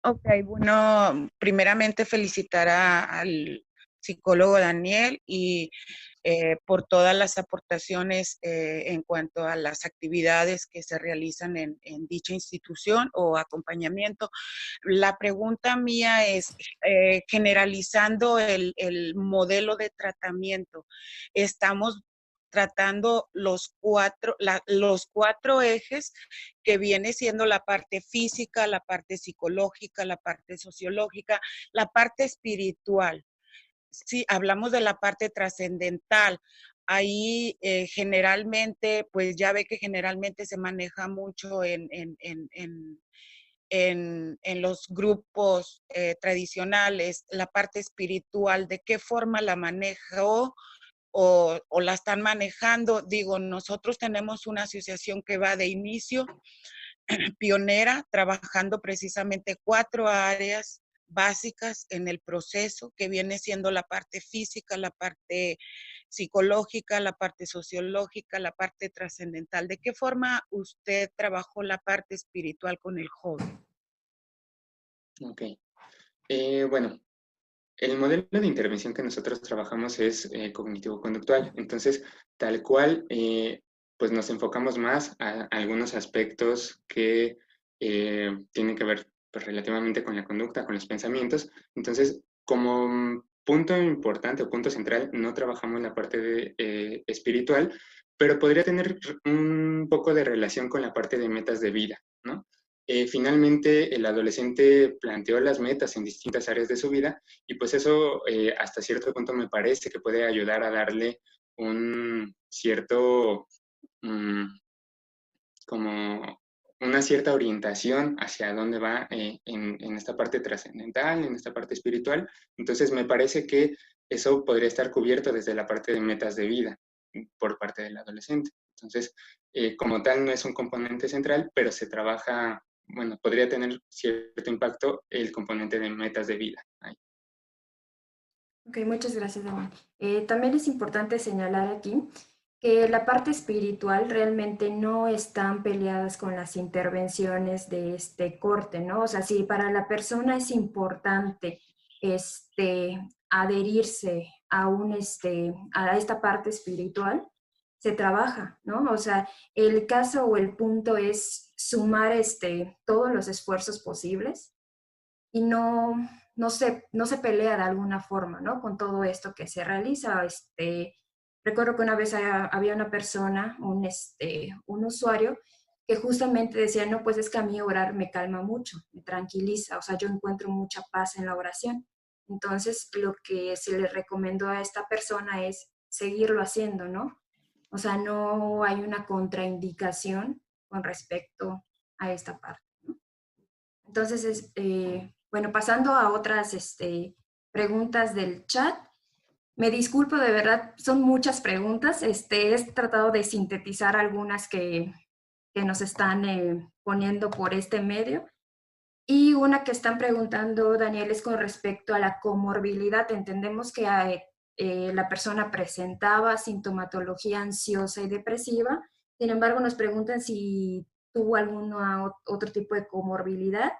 Speaker 9: Ok, bueno, primeramente felicitar al psicólogo Daniel y por todas las aportaciones en cuanto a las actividades que se realizan en dicha institución o acompañamiento. La pregunta mía es, generalizando el modelo de tratamiento, estamos tratando los cuatro ejes que viene siendo la parte física, la parte psicológica, la parte sociológica, la parte espiritual. Sí, hablamos de la parte trascendental. Ahí generalmente, pues ya ve que generalmente se maneja mucho en los grupos tradicionales, la parte espiritual, ¿de qué forma la manejo o la están manejando. Digo, nosotros tenemos una asociación que va de inicio, pionera, trabajando precisamente 4 áreas básicas en el proceso, que viene siendo la parte física, la parte psicológica, la parte sociológica, la parte trascendental. ¿De qué forma usted trabajó la parte espiritual con el joven?
Speaker 6: Ok. Bueno, el modelo de intervención que nosotros trabajamos es cognitivo-conductual. Entonces, tal cual, pues nos enfocamos más a algunos aspectos que tienen que ver pues, relativamente con la conducta, con los pensamientos. Entonces, como punto importante o punto central, no trabajamos la parte de, espiritual, pero podría tener un poco de relación con la parte de metas de vida, ¿no? Finalmente, el adolescente planteó las metas en distintas áreas de su vida y pues eso hasta cierto punto me parece que puede ayudar a darle un cierto, como una cierta orientación hacia dónde va en esta parte trascendental, en esta parte espiritual. Entonces me parece que eso podría estar cubierto desde la parte de metas de vida por parte del adolescente. Entonces, como tal, no es un componente central, pero se trabaja, bueno, podría tener cierto impacto el componente de metas de vida ahí.
Speaker 5: Ok, muchas gracias, Daniel. También es importante señalar aquí que la parte espiritual realmente no están peleadas con las intervenciones de este corte, ¿no? O sea, si para la persona es importante adherirse a, a esta parte espiritual, se trabaja, ¿no? O sea, el caso o el punto es sumar todos los esfuerzos posibles y no se pelea de alguna forma, ¿no? Con todo esto que se realiza. Recuerdo que una vez había una persona, un usuario, que justamente decía, no, pues es que a mí orar me calma mucho, me tranquiliza, o sea, yo encuentro mucha paz en la oración. Entonces, lo que se le recomendó a esta persona es seguirlo haciendo, ¿no? O sea, no hay una contraindicación con respecto a esta parte, ¿no? Entonces, bueno, pasando a otras preguntas del chat. Me disculpo, de verdad, son muchas preguntas. He tratado de sintetizar algunas que nos están poniendo por este medio. Y una que están preguntando, Daniel, es con respecto a la comorbilidad. Entendemos que la persona presentaba sintomatología ansiosa y depresiva. Sin embargo, nos preguntan si tuvo algún otro tipo de comorbilidad.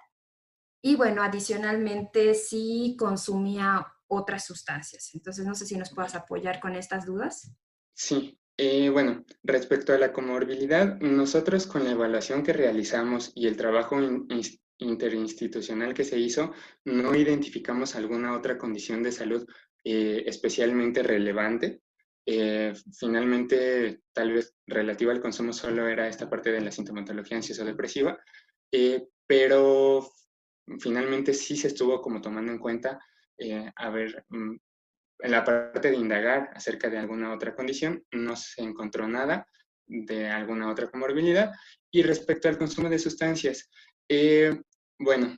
Speaker 5: Y bueno, adicionalmente sí consumía otras sustancias. Entonces, no sé si nos puedas apoyar con estas dudas.
Speaker 6: Sí, bueno, respecto a la comorbilidad, nosotros con la evaluación que realizamos y el trabajo interinstitucional que se hizo, no identificamos alguna otra condición de salud especialmente relevante. Finalmente, tal vez relativa al consumo solo era esta parte de la sintomatología ansioso-depresiva, pero finalmente sí se estuvo como tomando en cuenta, a ver, en la parte de indagar acerca de alguna otra condición, no se encontró nada de alguna otra comorbilidad. Y respecto al consumo de sustancias, bueno,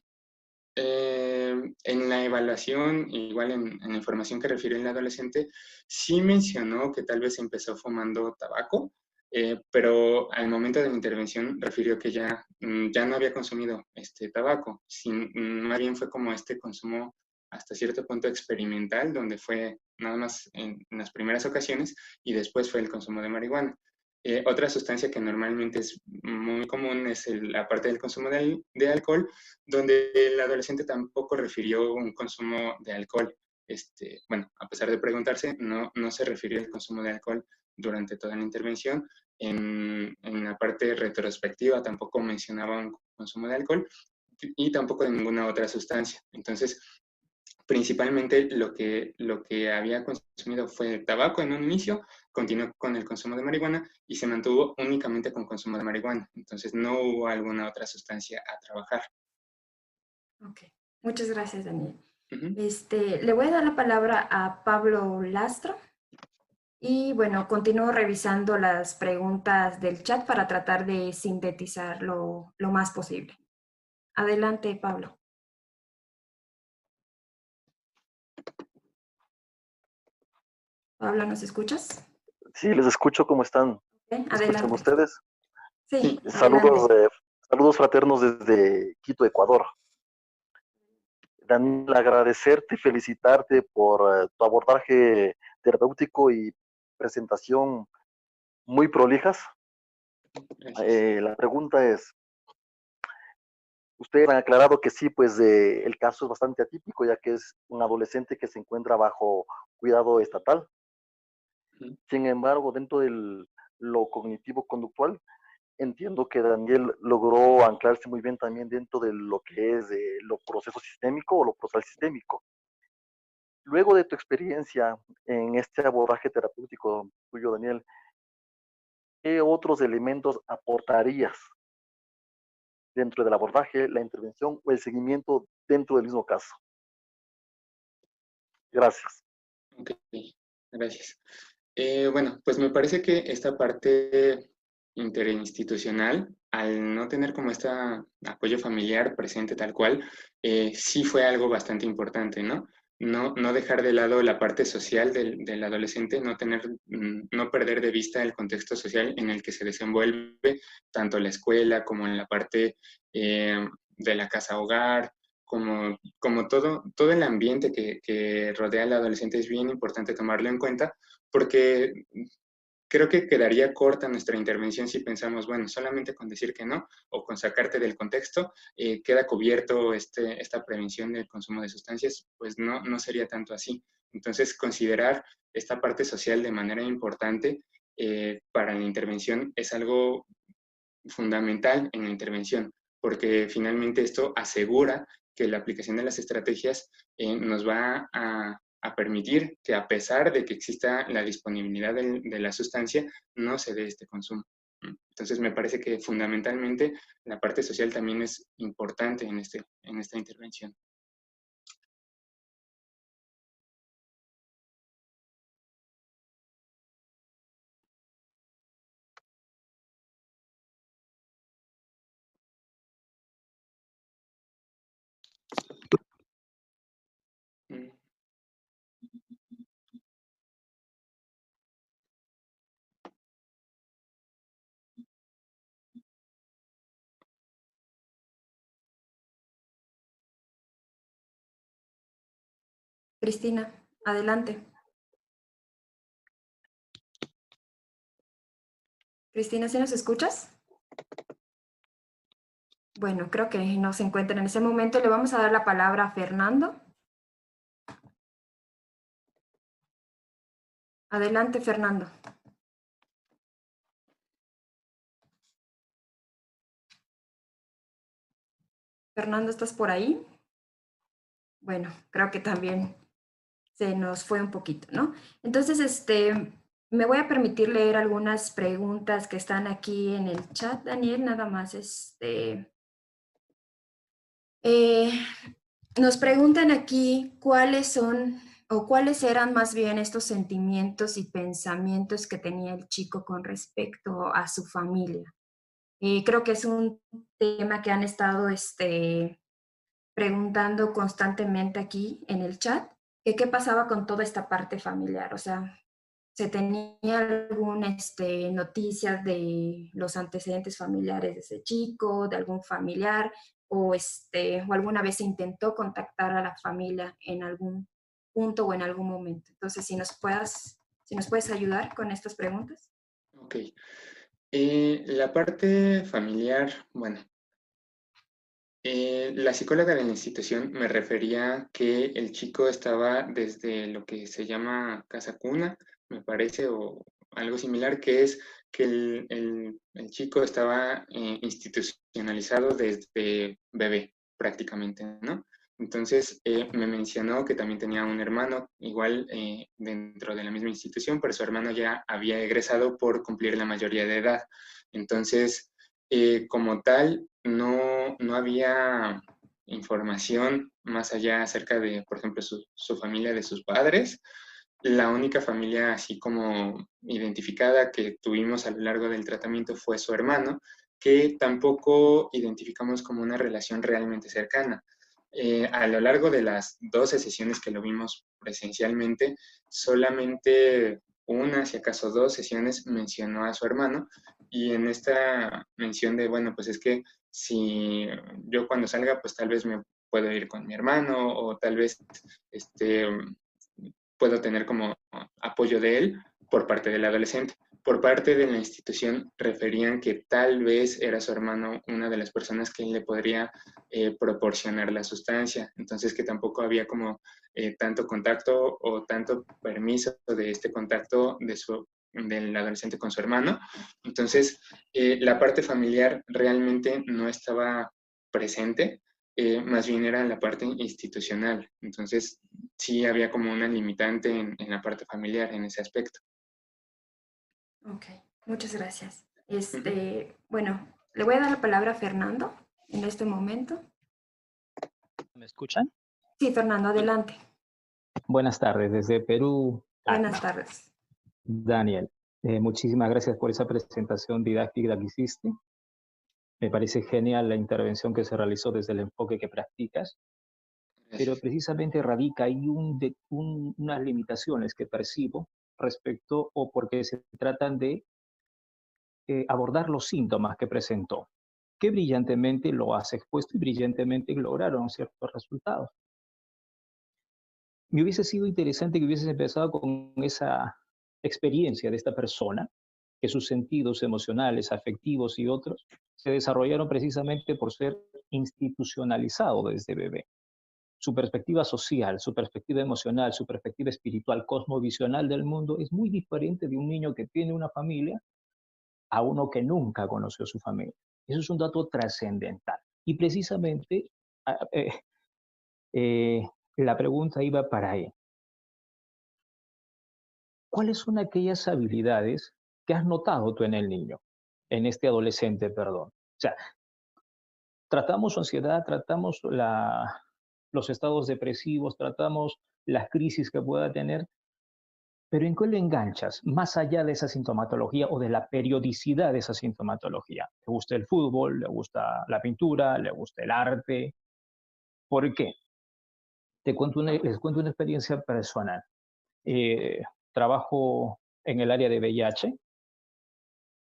Speaker 6: en la evaluación, igual en la información que refirió el adolescente, sí mencionó que tal vez empezó fumando tabaco, pero al momento de la intervención refirió que ya no había consumido tabaco, más bien fue como este consumo hasta cierto punto experimental, donde fue nada más en las primeras ocasiones y después fue el consumo de marihuana. Otra sustancia que normalmente es muy común es la parte del consumo de alcohol, donde el adolescente tampoco refirió un consumo de alcohol. Bueno, a pesar de preguntarse, no se refirió al consumo de alcohol durante toda la intervención. En la parte retrospectiva tampoco mencionaba un consumo de alcohol y tampoco de ninguna otra sustancia. Entonces, principalmente lo que había consumido fue tabaco en un inicio, continuó con el consumo de marihuana y se mantuvo únicamente con consumo de marihuana. Entonces no hubo alguna otra sustancia a trabajar.
Speaker 5: Ok, muchas gracias, Daniel.
Speaker 6: Uh-huh.
Speaker 5: Le voy a dar la palabra a Pablo Lastro. Y bueno, continúo revisando las preguntas del chat para tratar de sintetizar lo más posible. Adelante, Pablo. Pablo, ¿nos escuchas?
Speaker 10: Sí, les escucho. ¿Cómo están?
Speaker 5: Okay,
Speaker 10: ¿Me escuchan
Speaker 5: adelante.
Speaker 10: ustedes?
Speaker 5: Sí,
Speaker 10: Saludos,
Speaker 5: adelante.
Speaker 10: saludos fraternos desde Quito, Ecuador. Daniel, agradecerte y felicitarte por tu abordaje terapéutico y presentación muy prolijas. La pregunta es, ustedes han aclarado que sí, pues el caso es bastante atípico, ya que es un adolescente que se encuentra bajo cuidado estatal. Sin embargo, dentro de lo cognitivo-conductual, entiendo que Daniel logró anclarse muy bien también dentro de lo que es lo proceso sistémico o lo procesal sistémico. Luego de tu experiencia en este abordaje terapéutico tuyo, Daniel, ¿qué otros elementos aportarías dentro del abordaje, la intervención o el seguimiento dentro del mismo caso? Gracias.
Speaker 6: Ok, gracias. Bueno, pues me parece que esta parte interinstitucional, al no tener como este apoyo familiar presente tal cual, sí fue algo bastante importante, ¿no? No dejar de lado la parte social del adolescente, no perder de vista el contexto social en el que se desenvuelve, tanto la escuela como en la parte de la casa-hogar, como todo el ambiente que rodea al adolescente es bien importante tomarlo en cuenta, porque creo que quedaría corta nuestra intervención si pensamos, bueno, solamente con decir que no o con sacarte del contexto, queda cubierto esta prevención del consumo de sustancias, pues no sería tanto así. Entonces, considerar esta parte social de manera importante para la intervención es algo fundamental en la intervención, porque finalmente esto asegura que la aplicación de las estrategias nos va a permitir que a pesar de que exista la disponibilidad de la sustancia, no se dé este consumo. Entonces me parece que fundamentalmente la parte social también es importante en esta intervención.
Speaker 5: Cristina, adelante. Cristina, ¿sí nos escuchas? Bueno, creo que no se encuentra en ese momento. Le vamos a dar la palabra a Fernando. Adelante, Fernando. Fernando, ¿estás por ahí? Bueno, creo que también se nos fue un poquito, ¿no? Entonces, me voy a permitir leer algunas preguntas que están aquí en el chat, Daniel, nada más, nos preguntan aquí cuáles son o cuáles eran más bien estos sentimientos y pensamientos que tenía el chico con respecto a su familia. Creo que es un tema que han estado preguntando constantemente aquí en el chat, que qué pasaba con toda esta parte familiar, o sea, ¿se tenía alguna noticias de los antecedentes familiares de ese chico, de algún familiar, o alguna vez se intentó contactar a la familia en algún punto o en algún momento? Entonces, si nos puedes ayudar con estas preguntas.
Speaker 6: Ok. La parte familiar, bueno, la psicóloga de la institución me refería que el chico estaba desde lo que se llama casa cuna, me parece, o algo similar, que es que el chico estaba institucionalizado desde bebé, prácticamente, ¿no? Entonces, me mencionó que también tenía un hermano, igual dentro de la misma institución, pero su hermano ya había egresado por cumplir la mayoría de edad. Entonces, como tal, no había información más allá acerca de, por ejemplo, su familia de sus padres. La única familia así como identificada que tuvimos a lo largo del tratamiento fue su hermano, que tampoco identificamos como una relación realmente cercana. A lo largo de las 12 sesiones que lo vimos presencialmente, solamente una, si acaso 2 sesiones, mencionó a su hermano, y en esta mención de, bueno, pues es que si yo cuando salga, pues tal vez me puedo ir con mi hermano, o tal vez puedo tener como apoyo de él por parte del adolescente. Por parte de la institución referían que tal vez era su hermano una de las personas que le podría proporcionar la sustancia, entonces que tampoco había como tanto contacto o tanto permiso de este contacto del adolescente con su hermano. Entonces, la parte familiar realmente no estaba presente, más bien era la parte institucional. Entonces, sí había como una limitante en la parte familiar en ese aspecto.
Speaker 5: Ok, muchas gracias. Bueno, le voy a dar la palabra a Fernando en este momento.
Speaker 11: ¿Me escuchan?
Speaker 5: Sí, Fernando, adelante.
Speaker 11: Buenas tardes, desde Perú.
Speaker 5: Buenas tardes.
Speaker 11: Daniel, muchísimas gracias por esa presentación didáctica que hiciste. Me parece genial la intervención que se realizó desde el enfoque que practicas, pero precisamente radica ahí unas limitaciones que percibo respecto o porque se tratan de abordar los síntomas que presentó, que brillantemente lo has expuesto y brillantemente lograron ciertos resultados. Me hubiese sido interesante que hubieses empezado con esa experiencia de esta persona, que sus sentidos emocionales, afectivos y otros se desarrollaron precisamente por ser institucionalizado desde bebé. Su perspectiva social, su perspectiva emocional, su perspectiva espiritual, cosmovisional del mundo es muy diferente de un niño que tiene una familia a uno que nunca conoció su familia. Eso es un dato trascendental. Y precisamente la pregunta iba para ahí. ¿Cuáles son aquellas habilidades que has notado tú en el niño, en este adolescente, perdón? O sea, tratamos su ansiedad, tratamos los estados depresivos, tratamos las crisis que pueda tener, pero ¿en qué lo enganchas? Más allá de esa sintomatología o de la periodicidad de esa sintomatología. ¿Le gusta el fútbol? ¿Le gusta la pintura? ¿Le gusta el arte? ¿Por qué? Les cuento una experiencia personal. Trabajo en el área de VIH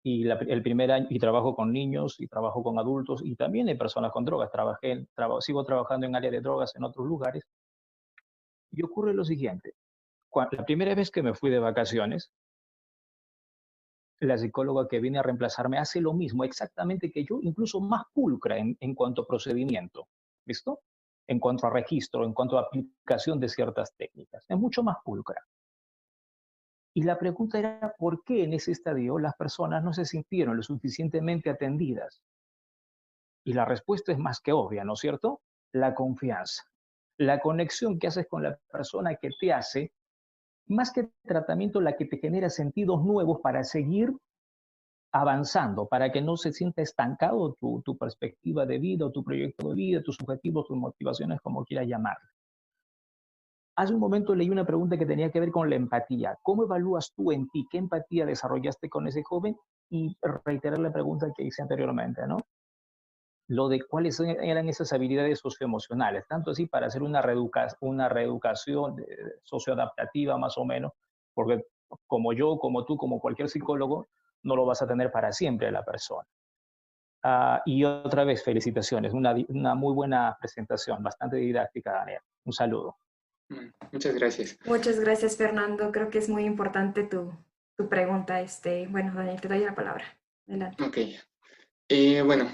Speaker 11: y el primer año, y trabajo con niños y trabajo con adultos y también hay personas con drogas. Sigo trabajando en área de drogas en otros lugares. Y ocurre lo siguiente. La primera vez que me fui de vacaciones, la psicóloga que viene a reemplazarme hace lo mismo exactamente que yo, incluso más pulcra en cuanto a procedimiento. ¿Listo? En cuanto a registro, en cuanto a aplicación de ciertas técnicas. Es mucho más pulcra. Y la pregunta era, ¿por qué en ese estadio las personas no se sintieron lo suficientemente atendidas? Y la respuesta es más que obvia, ¿no es cierto? La confianza. La conexión que haces con la persona que te hace, más que tratamiento, la que te genera sentidos nuevos para seguir avanzando, para que no se sienta estancado tu perspectiva de vida o tu proyecto de vida, tus objetivos, tus motivaciones, como quieras llamarlo. Hace un momento leí una pregunta que tenía que ver con la empatía. ¿Cómo evalúas tú en ti? ¿Qué empatía desarrollaste con ese joven? Y reiterar la pregunta que hice anteriormente, ¿no? Lo de cuáles eran esas habilidades socioemocionales, tanto así para hacer una reeducación socioadaptativa más o menos, porque como yo, como tú, como cualquier psicólogo, no lo vas a tener para siempre a la persona. Y otra vez, felicitaciones, una muy buena presentación, bastante didáctica, Daniel. Un saludo.
Speaker 6: Muchas gracias.
Speaker 5: Muchas gracias, Fernando. Creo que es muy importante tu pregunta. Bueno, Daniel, te doy la palabra. Adelante.
Speaker 6: Ok. Bueno,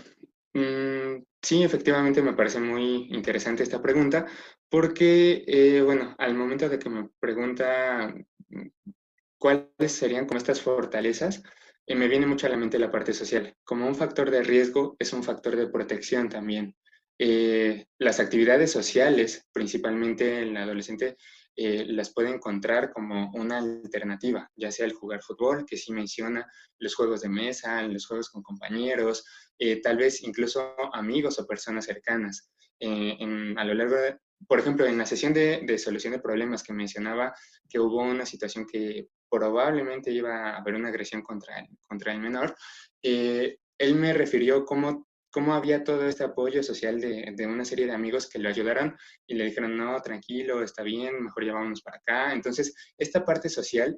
Speaker 6: sí, efectivamente me parece muy interesante esta pregunta porque, bueno, al momento de que me pregunta cuáles serían como estas fortalezas, me viene mucho a la mente la parte social. Como un factor de riesgo, es un factor de protección también. Las actividades sociales, principalmente el adolescente, las puede encontrar como una alternativa, ya sea el jugar fútbol, que sí menciona, los juegos de mesa, los juegos con compañeros, tal vez incluso amigos o personas cercanas. A lo largo de, por ejemplo, en la sesión de solución de problemas que mencionaba, que hubo una situación que probablemente iba a haber una agresión contra el menor, él me refirió cómo cómo había todo este apoyo social de una serie de amigos que lo ayudaron y le dijeron, no, tranquilo, está bien, mejor ya vámonos para acá. Entonces, esta parte social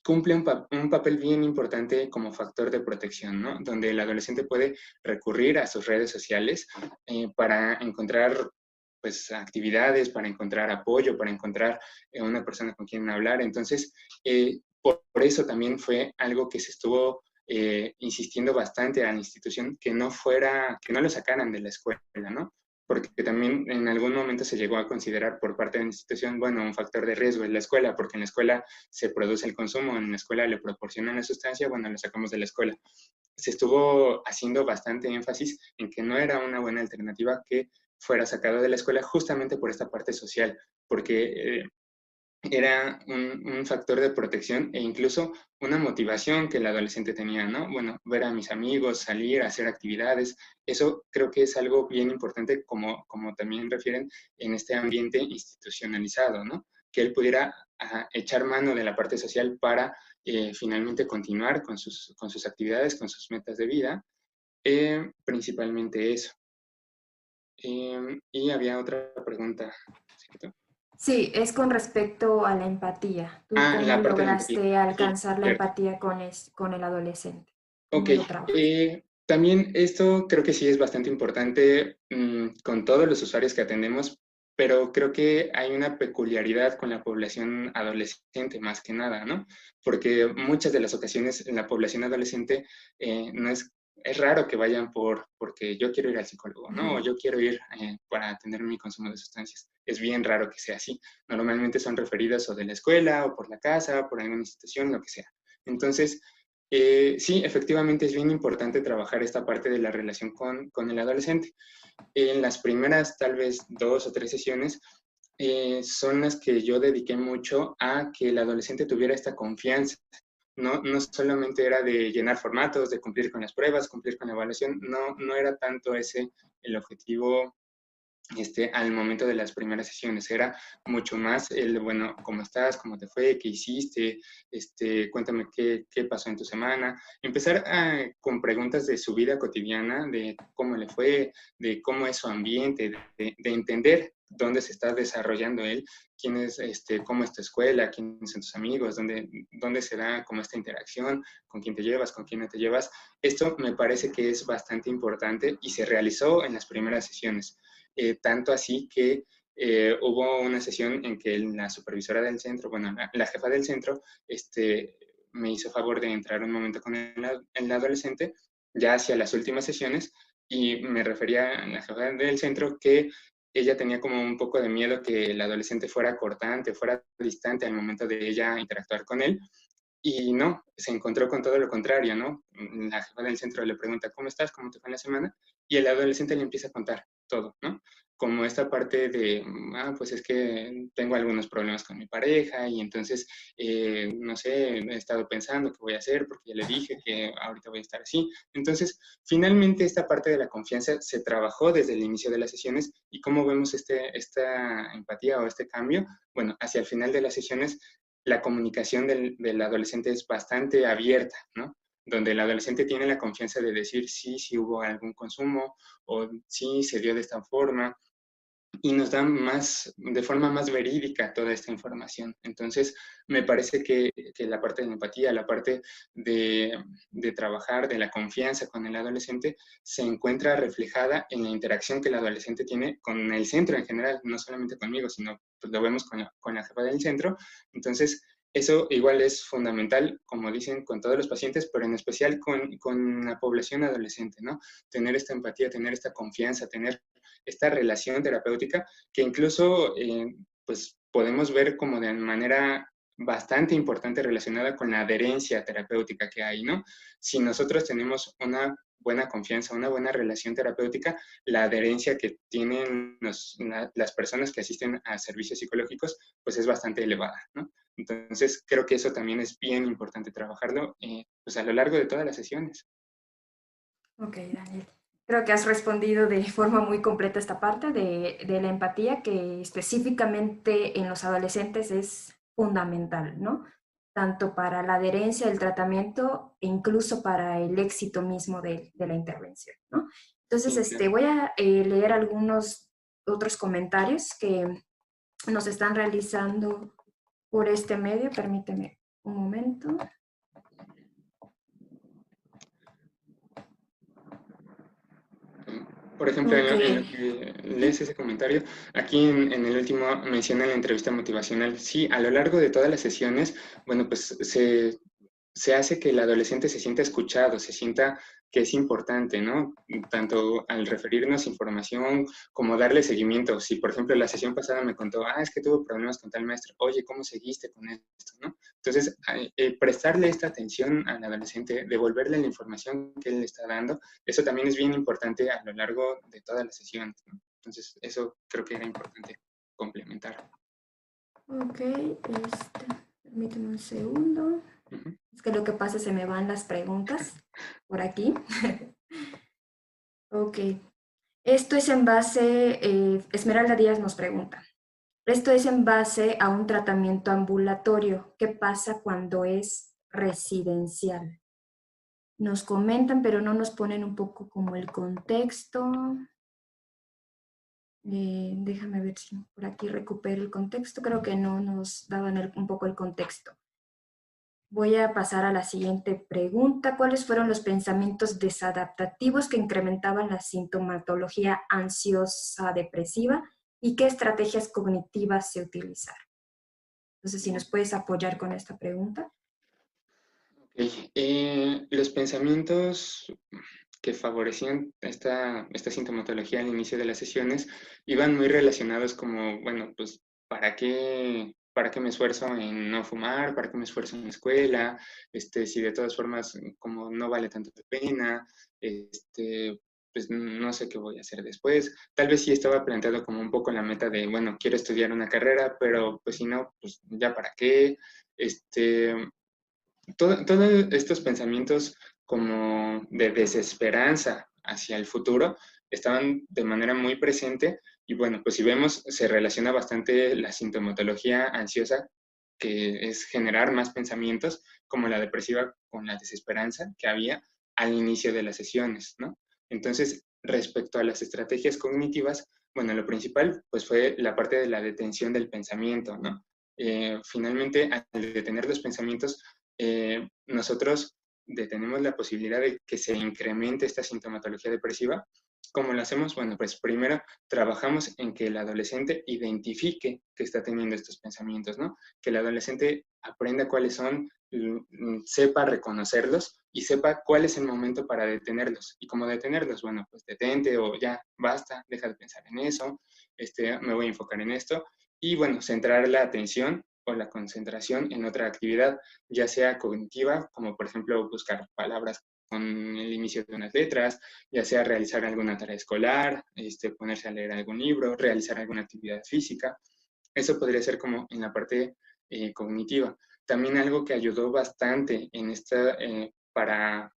Speaker 6: cumple un papel bien importante como factor de protección, ¿no? Donde el adolescente puede recurrir a sus redes sociales para encontrar pues actividades, para encontrar apoyo, para encontrar una persona con quien hablar. Entonces, por eso también fue algo que se estuvo insistiendo bastante a la institución que no lo sacaran de la escuela, ¿no? Porque también en algún momento se llegó a considerar por parte de la institución, bueno, un factor de riesgo en la escuela, porque en la escuela se produce el consumo, en la escuela le proporcionan la sustancia, bueno, lo sacamos de la escuela. Se estuvo haciendo bastante énfasis en que no era una buena alternativa que fuera sacado de la escuela justamente por esta parte social, porque era un factor de protección e incluso una motivación que el adolescente tenía, ¿no? Bueno, ver a mis amigos, salir, hacer actividades, eso creo que es algo bien importante, como también refieren, en este ambiente institucionalizado, ¿no? Que él pudiera echar mano de la parte social para finalmente continuar con sus actividades, con sus metas de vida, principalmente eso. Y había otra pregunta, ¿cierto?
Speaker 5: Sí, es con respecto a la empatía. ¿Tú cómo
Speaker 6: La parte de la empatía.
Speaker 5: lograste alcanzar la
Speaker 6: Cierto.
Speaker 5: empatía con el adolescente?
Speaker 6: Ok,
Speaker 5: ¿Cómo lo trabajas?
Speaker 6: también esto creo que sí es bastante importante con todos los usuarios que atendemos, pero creo que hay una peculiaridad con la población adolescente más que nada, ¿no? Porque muchas de las ocasiones en la población adolescente no es raro que vayan porque yo quiero ir al psicólogo, ¿no? O yo quiero ir para atender mi consumo de sustancias. Es bien raro que sea así. Normalmente son referidas o de la escuela o por la casa, por alguna institución, lo que sea. Entonces, sí, efectivamente es bien importante trabajar esta parte de la relación con el adolescente. En las primeras, tal vez 2 o 3 sesiones, son las que yo dediqué mucho a que el adolescente tuviera esta confianza. No solamente era de llenar formatos, de cumplir con las pruebas, cumplir con la evaluación, no era tanto ese el objetivo al momento de las primeras sesiones. Era mucho más bueno, ¿cómo estás? ¿Cómo te fue? ¿Qué hiciste? Cuéntame qué pasó en tu semana. Empezar con preguntas de su vida cotidiana, de cómo le fue, de cómo es su ambiente, de entender dónde se está desarrollando él, quién es, cómo es tu escuela, quiénes son tus amigos, dónde se da como esta interacción, con quién te llevas, con quién no te llevas. Esto me parece que es bastante importante y se realizó en las primeras sesiones. Tanto así que hubo una sesión en que la supervisora del centro, bueno, la jefa del centro, me hizo favor de entrar un momento con el adolescente, ya hacia las últimas sesiones, y me refería a la jefa del centro que ella tenía como un poco de miedo que el adolescente fuera cortante, fuera distante al momento de ella interactuar con él. Y no, se encontró con todo lo contrario, ¿no? La jefa del centro le pregunta, ¿cómo estás? ¿Cómo te fue en la semana? Y el adolescente le empieza a contar todo, ¿no? Como esta parte de, pues es que tengo algunos problemas con mi pareja y entonces, no sé, he estado pensando qué voy a hacer porque ya le dije que ahorita voy a estar así. Entonces, finalmente esta parte de la confianza se trabajó desde el inicio de las sesiones y cómo vemos esta empatía o este cambio. Bueno, hacia el final de las sesiones la comunicación del adolescente es bastante abierta, ¿no? Donde el adolescente tiene la confianza de decir sí hubo algún consumo o sí se dio de esta forma y nos dan de forma más verídica toda esta información. Entonces, me parece que la parte de la empatía, la parte de trabajar, de la confianza con el adolescente, se encuentra reflejada en la interacción que el adolescente tiene con el centro en general, no solamente conmigo, sino pues, lo vemos con la jefa del centro. Entonces, eso igual es fundamental, como dicen, con todos los pacientes, pero en especial con la población adolescente, ¿no? Tener esta empatía, tener esta confianza, tener esta relación terapéutica que incluso pues podemos ver como de manera bastante importante relacionada con la adherencia terapéutica que hay, ¿no? Si nosotros tenemos una buena confianza, una buena relación terapéutica, la adherencia que tienen las personas que asisten a servicios psicológicos, pues es bastante elevada, ¿no? Entonces, creo que eso también es bien importante trabajarlo pues a lo largo de todas las sesiones.
Speaker 5: Ok, Daniel. Creo que has respondido de forma muy completa esta parte de la empatía, que específicamente en los adolescentes es fundamental, ¿no? tanto para la adherencia del tratamiento e incluso para el éxito mismo de la intervención, ¿no? Entonces,
Speaker 6: Sí, claro.
Speaker 5: voy a leer algunos otros comentarios que nos están realizando por este medio. Permíteme un momento.
Speaker 6: Por ejemplo,
Speaker 5: Ok.
Speaker 6: en lo que lees ese comentario, aquí en el último menciona la entrevista motivacional. Sí, a lo largo de todas las sesiones, bueno, pues se hace que el adolescente se sienta escuchado, se sienta que es importante, ¿no? Tanto al referirnos información como darle seguimiento. Si, por ejemplo, la sesión pasada me contó, es que tuvo problemas con tal maestro, oye, ¿cómo seguiste con esto, no? Entonces, prestarle esta atención al adolescente, devolverle la información que él le está dando, eso también es bien importante a lo largo de todas las sesiones, ¿no? Entonces, eso creo que era importante complementar.
Speaker 5: Ok, permíteme un segundo. Es que lo que pasa es que se me van las preguntas por aquí. Ok. Esto es en base, Esmeralda Díaz nos pregunta, esto es en base a un tratamiento ambulatorio. ¿Qué pasa cuando es residencial? Nos comentan, pero no nos ponen un poco como el contexto. Déjame ver si por aquí recupero el contexto. Creo que no nos daban un poco el contexto. Voy a pasar a la siguiente pregunta. ¿Cuáles fueron los pensamientos desadaptativos que incrementaban la sintomatología ansiosa depresiva y qué estrategias cognitivas se utilizaron? Entonces, si nos puedes apoyar con esta pregunta.
Speaker 6: Los pensamientos que favorecían esta sintomatología al inicio de las sesiones iban muy relacionados como, bueno, pues, ¿para qué me esfuerzo en no fumar? ¿Para qué me esfuerzo en la escuela? Si de todas formas, como no vale tanto la pena, pues no sé qué voy a hacer después. Tal vez sí estaba planteado como un poco la meta de, bueno, quiero estudiar una carrera, pero pues si no, pues ya para qué. Todos estos pensamientos como de desesperanza hacia el futuro estaban de manera muy presente y bueno, pues si vemos, se relaciona bastante la sintomatología ansiosa, que es generar más pensamientos, como la depresiva con la desesperanza que había al inicio de las sesiones, ¿no? Entonces, respecto a las estrategias cognitivas, bueno, lo principal pues fue la parte de la detención del pensamiento, ¿no? Finalmente, al detener los pensamientos, nosotros detenemos la posibilidad de que se incremente esta sintomatología depresiva. ¿Cómo lo hacemos? Bueno, pues primero trabajamos en que el adolescente identifique que está teniendo estos pensamientos, ¿no? Que el adolescente aprenda cuáles son, sepa reconocerlos y sepa cuál es el momento para detenerlos. ¿Y cómo detenerlos? Bueno, pues detente o ya, basta, deja de pensar en eso, me voy a enfocar en esto. Y bueno, centrar la atención o la concentración en otra actividad, ya sea cognitiva, como por ejemplo buscar palabras con el inicio de unas letras, ya sea realizar alguna tarea escolar, ponerse a leer algún libro, realizar alguna actividad física. Eso podría ser como en la parte cognitiva. También algo que ayudó bastante en esta, eh, para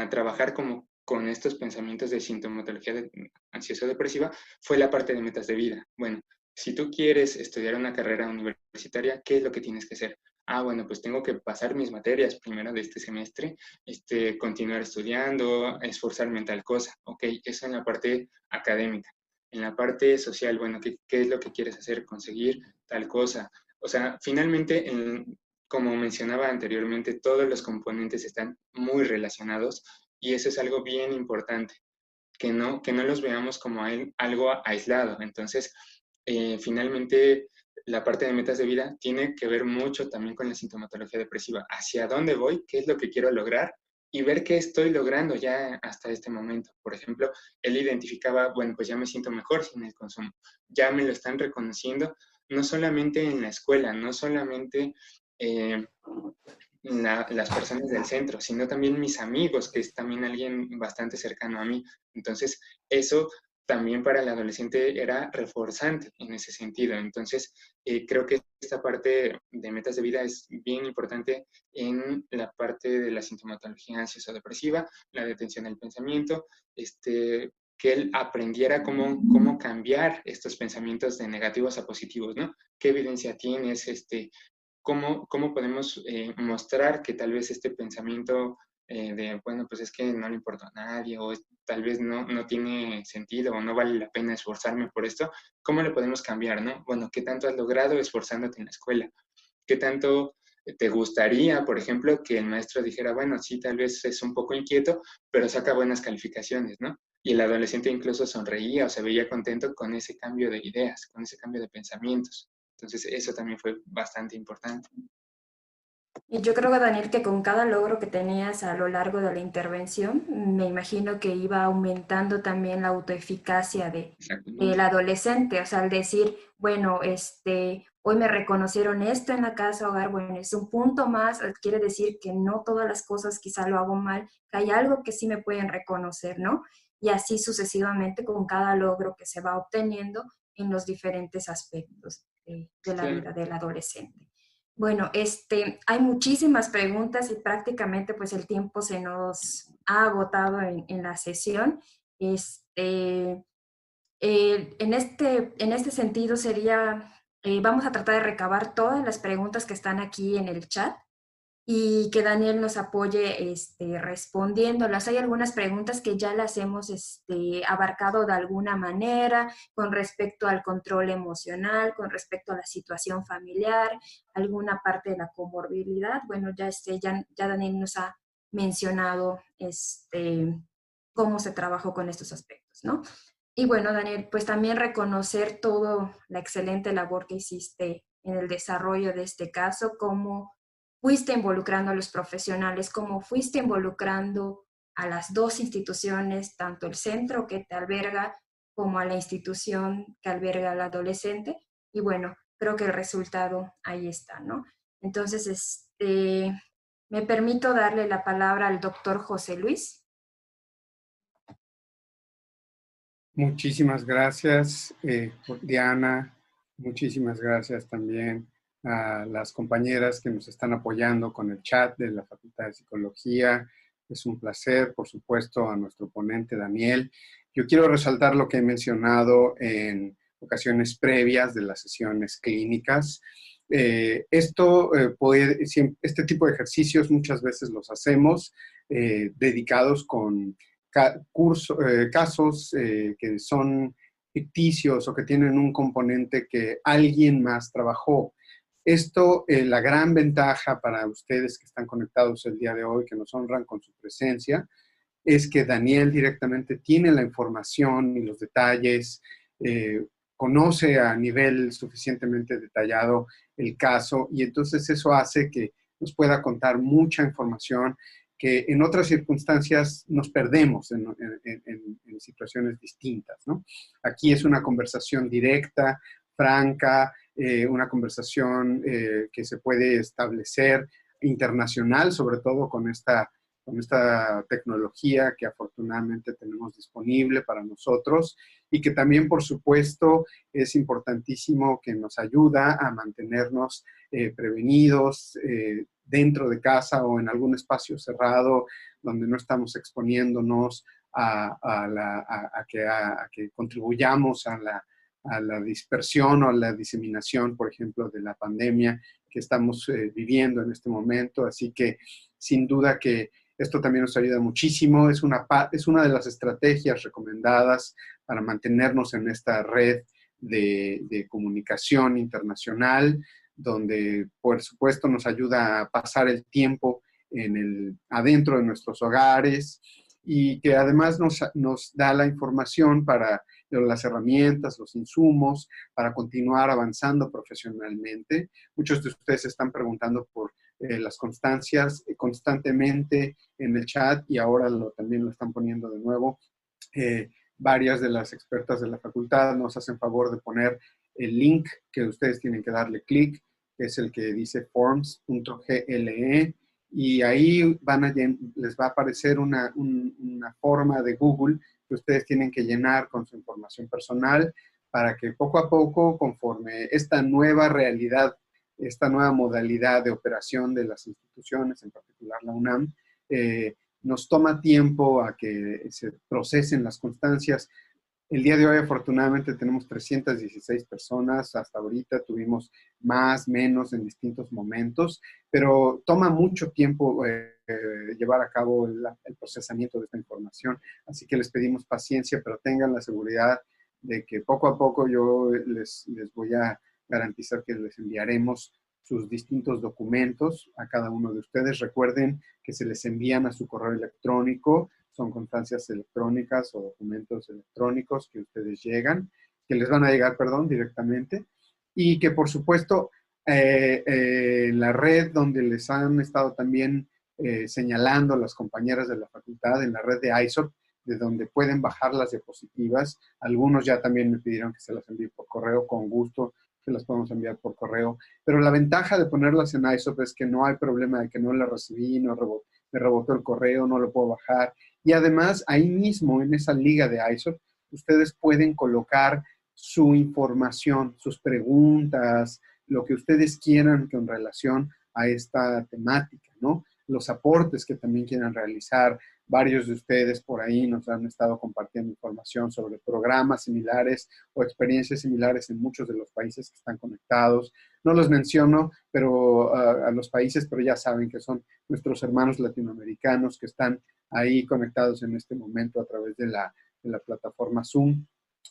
Speaker 6: trabajar como con estos pensamientos de sintomatología ansioso-depresiva fue la parte de metas de vida. Bueno, si tú quieres estudiar una carrera universitaria, ¿qué es lo que tienes que hacer? Bueno, pues tengo que pasar mis materias primero de este semestre, continuar estudiando, esforzarme en tal cosa. Ok, eso en la parte académica. En la parte social, bueno, ¿qué es lo que quieres hacer? Conseguir tal cosa. O sea, finalmente, como mencionaba anteriormente, todos los componentes están muy relacionados y eso es algo bien importante, que no los veamos como algo aislado. Entonces, finalmente, la parte de metas de vida tiene que ver mucho también con la sintomatología depresiva. ¿Hacia dónde voy? ¿Qué es lo que quiero lograr? Y ver qué estoy logrando ya hasta este momento. Por ejemplo, él identificaba, bueno, pues ya me siento mejor sin el consumo. Ya me lo están reconociendo, no solamente en la escuela, no solamente las personas del centro, sino también mis amigos, que es también alguien bastante cercano a mí. Entonces, eso también para el adolescente era reforzante en ese sentido. Entonces, creo que esta parte de metas de vida es bien importante en la parte de la sintomatología ansiosa depresiva, la detención del pensamiento, que él aprendiera cómo cambiar estos pensamientos de negativos a positivos, ¿no? ¿Qué evidencia tienes? ¿Cómo podemos mostrar que tal vez este pensamiento bueno, pues es que no le importa a nadie, o tal vez no tiene sentido, o no vale la pena esforzarme por esto? ¿Cómo le podemos cambiar, no? Bueno, ¿qué tanto has logrado esforzándote en la escuela? ¿Qué tanto te gustaría, por ejemplo, que el maestro dijera, bueno, sí, tal vez es un poco inquieto, pero saca buenas calificaciones, ¿no? Y el adolescente incluso sonreía o se veía contento con ese cambio de ideas, con ese cambio de pensamientos. Entonces, eso también fue bastante importante.
Speaker 5: Y yo creo, Daniel, que con cada logro que tenías a lo largo de la intervención, me imagino que iba aumentando también la autoeficacia del adolescente. O sea, al decir, bueno, hoy me reconocieron esto en la casa hogar, bueno, es un punto más, quiere decir que no todas las cosas quizá lo hago mal, que hay algo que sí me pueden reconocer, ¿no? Y así sucesivamente con cada logro que se va obteniendo en los diferentes aspectos de la vida del adolescente. Bueno, hay muchísimas preguntas y prácticamente pues el tiempo se nos ha agotado en la sesión. En este sentido sería, vamos a tratar de recabar todas las preguntas que están aquí en el chat y que Daniel nos apoye respondiéndolas. Hay algunas preguntas que ya las hemos abarcado de alguna manera con respecto al control emocional, con respecto a la situación familiar, alguna parte de la comorbilidad. Bueno, ya Daniel nos ha mencionado cómo se trabajó con estos aspectos, ¿no? Y bueno, Daniel, pues también reconocer toda la excelente labor que hiciste en el desarrollo de este caso, cómo fuiste involucrando a los profesionales, cómo fuiste involucrando a las dos instituciones, tanto el centro que te alberga como a la institución que alberga al adolescente. Y bueno, creo que el resultado ahí está, ¿no? Entonces, me permito darle la palabra al doctor José Luis.
Speaker 2: Muchísimas gracias, Diana. Muchísimas gracias también a las compañeras que nos están apoyando con el chat de la Facultad de Psicología. Es un placer, por supuesto, a nuestro ponente Daniel. Yo quiero resaltar lo que he mencionado en ocasiones previas de las sesiones clínicas. Este tipo de ejercicios muchas veces los hacemos dedicados con casos que son ficticios o que tienen un componente que alguien más trabajó. Esto, la gran ventaja para ustedes que están conectados el día de hoy, que nos honran con su presencia, es que Daniel directamente tiene la información y los detalles, conoce a nivel suficientemente detallado el caso y entonces eso hace que nos pueda contar mucha información que en otras circunstancias nos perdemos en situaciones distintas, ¿no? Aquí es una conversación directa, franca, una conversación que se puede establecer internacional, sobre todo con esta tecnología que afortunadamente tenemos disponible para nosotros y que también, por supuesto, es importantísimo que nos ayuda a mantenernos prevenidos dentro de casa o en algún espacio cerrado donde no estamos exponiéndonos a que contribuyamos a la dispersión o a la diseminación, por ejemplo, de la pandemia que estamos viviendo en este momento. Así que, sin duda que esto también nos ayuda muchísimo. Es una de las estrategias recomendadas para mantenernos en esta red de comunicación internacional, donde, por supuesto, nos ayuda a pasar el tiempo adentro de nuestros hogares y que además nos da la información para las herramientas, los insumos, para continuar avanzando profesionalmente. Muchos de ustedes están preguntando por las constancias constantemente en el chat y ahora también lo están poniendo de nuevo. Varias de las expertas de la facultad nos hacen favor de poner el link que ustedes tienen que darle clic, que es el que dice forms.gle, y ahí les va a aparecer una forma de Google que ustedes tienen que llenar con su información personal para que poco a poco, conforme esta nueva realidad, esta nueva modalidad de operación de las instituciones, en particular la UNAM, nos toma tiempo a que se procesen las constancias. El día de hoy, afortunadamente, tenemos 316 personas. Hasta ahorita tuvimos más, menos en distintos momentos, pero toma mucho tiempo llevar a cabo el procesamiento de esta información. Así que les pedimos paciencia, pero tengan la seguridad de que poco a poco yo les voy a garantizar que les enviaremos sus distintos documentos a cada uno de ustedes. Recuerden que se les envían a su correo electrónico. Son constancias electrónicas o documentos electrónicos que ustedes que les van a llegar, perdón, directamente. Y que, por supuesto, la red donde les han estado también señalando las compañeras de la facultad, en la red de ISOP, de donde pueden bajar las diapositivas. Algunos ya también me pidieron que se las envíe por correo, con gusto se las podemos enviar por correo. Pero la ventaja de ponerlas en ISOP es que no hay problema de que no las recibí, me rebotó el correo, no lo puedo bajar. Y además, ahí mismo, en esa liga de ISOP, ustedes pueden colocar su información, sus preguntas, lo que ustedes quieran con relación a esta temática, ¿no? Los aportes que también quieran realizar. Varios de ustedes por ahí nos han estado compartiendo información sobre programas similares o experiencias similares en muchos de los países que están conectados. No los menciono pero a los países, pero ya saben que son nuestros hermanos latinoamericanos que están ahí conectados en este momento a través de la plataforma Zoom,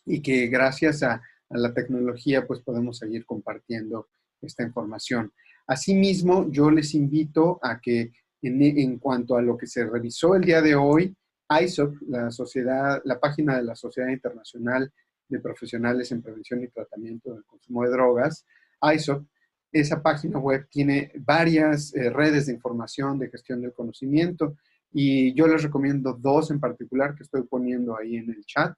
Speaker 2: y que gracias a la tecnología pues podemos seguir compartiendo esta información. Asimismo, yo les invito a que en cuanto a lo que se revisó el día de hoy, ISOP, la página de la Sociedad Internacional de Profesionales en Prevención y Tratamiento del Consumo de Drogas, ISOP, esa página web tiene varias redes de información de gestión del conocimiento, y yo les recomiendo dos en particular que estoy poniendo ahí en el chat.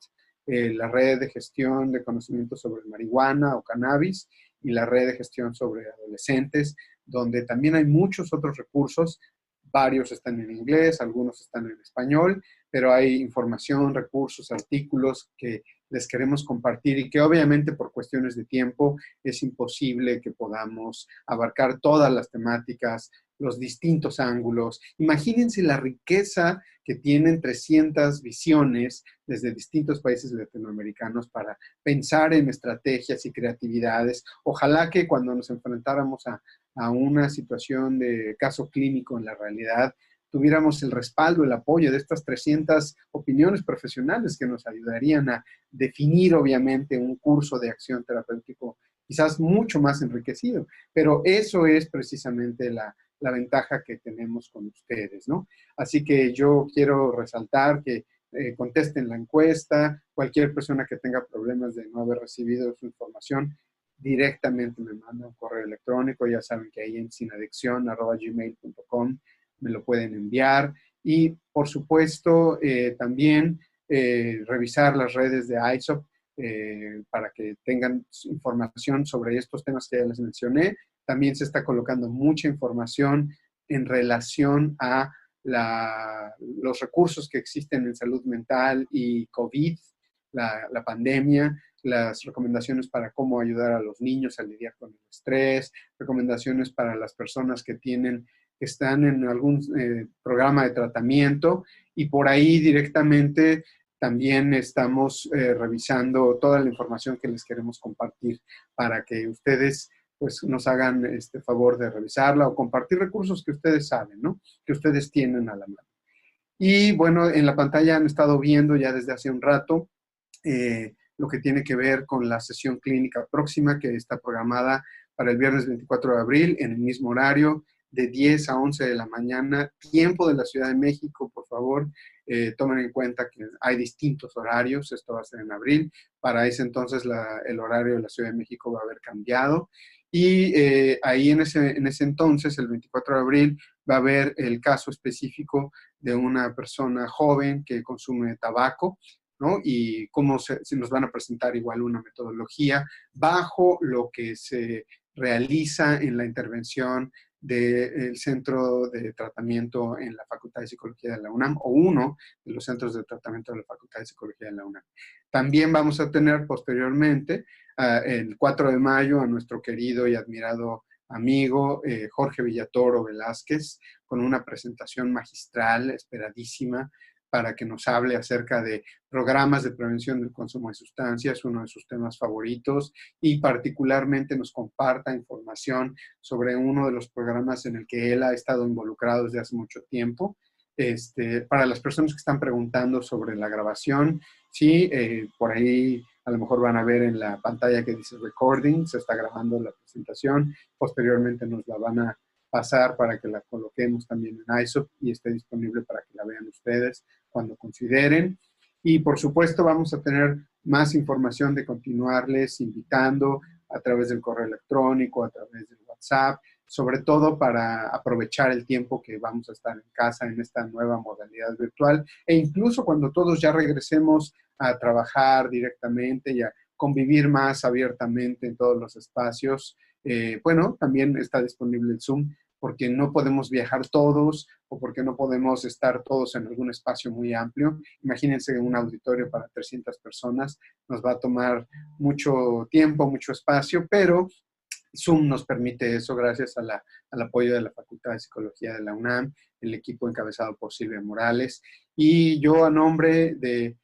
Speaker 2: La red de gestión de conocimiento sobre marihuana o cannabis y la red de gestión sobre adolescentes, donde también hay muchos otros recursos. Varios están en inglés, algunos están en español, pero hay información, recursos, artículos que les queremos compartir y que obviamente por cuestiones de tiempo es imposible que podamos abarcar todas las temáticas, los distintos ángulos. Imagínense la riqueza que tienen 300 visiones desde distintos países latinoamericanos para pensar en estrategias y creatividades. Ojalá que cuando nos enfrentáramos a una situación de caso clínico en la realidad, tuviéramos el respaldo, el apoyo de estas 300 opiniones profesionales que nos ayudarían a definir, obviamente, un curso de acción terapéutico quizás mucho más enriquecido. Pero eso es precisamente la ventaja que tenemos con ustedes, ¿no? Así que yo quiero resaltar que contesten la encuesta. Cualquier persona que tenga problemas de no haber recibido su información, directamente me manda un correo electrónico. Ya saben que ahí en sinadiccion@gmail.com me lo pueden enviar. Y, por supuesto, también revisar las redes de ISOP para que tengan información sobre estos temas que ya les mencioné. También se está colocando mucha información en relación a los recursos que existen en salud mental y COVID, la pandemia, las recomendaciones para cómo ayudar a los niños a lidiar con el estrés, recomendaciones para las personas que están en algún programa de tratamiento, y por ahí directamente también estamos revisando toda la información que les queremos compartir para que ustedes pues nos hagan este favor de revisarla o compartir recursos que ustedes saben, ¿no? Que ustedes tienen a la mano. Y bueno, en la pantalla han estado viendo ya desde hace un rato lo que tiene que ver con la sesión clínica próxima, que está programada para el viernes 24 de abril en el mismo horario, de 10 a 11 de la mañana, tiempo de la Ciudad de México, por favor. Tomen en cuenta que hay distintos horarios, esto va a ser en abril. Para ese entonces el horario de la Ciudad de México va a haber cambiado. Y ahí en ese entonces, el 24 de abril, va a haber el caso específico de una persona joven que consume tabaco, ¿no? Y cómo se nos van a presentar igual una metodología bajo lo que se realiza en la intervención del Centro de Tratamiento en la Facultad de Psicología de la UNAM, o uno de los centros de tratamiento de la Facultad de Psicología de la UNAM. También vamos a tener posteriormente, el 4 de mayo, a nuestro querido y admirado amigo Jorge Villatoro Velázquez, con una presentación magistral, esperadísima, para que nos hable acerca de programas de prevención del consumo de sustancias, uno de sus temas favoritos, y particularmente nos comparta información sobre uno de los programas en el que él ha estado involucrado desde hace mucho tiempo. Para las personas que están preguntando sobre la grabación, sí, por ahí a lo mejor van a ver en la pantalla que dice recording, se está grabando la presentación, posteriormente nos la van a pasar para que la coloquemos también en ISOP y esté disponible para que la vean ustedes cuando consideren. Y por supuesto vamos a tener más información de continuarles invitando a través del correo electrónico, a través del WhatsApp, sobre todo para aprovechar el tiempo que vamos a estar en casa en esta nueva modalidad virtual, e incluso cuando todos ya regresemos a trabajar directamente y a convivir más abiertamente en todos los espacios. Bueno, también está disponible el Zoom, porque no podemos viajar todos o porque no podemos estar todos en algún espacio muy amplio. Imagínense un auditorio para 300 personas, nos va a tomar mucho tiempo, mucho espacio, pero Zoom nos permite eso gracias al apoyo de la Facultad de Psicología de la UNAM, el equipo encabezado por Silvia Morales. Y yo, a nombre de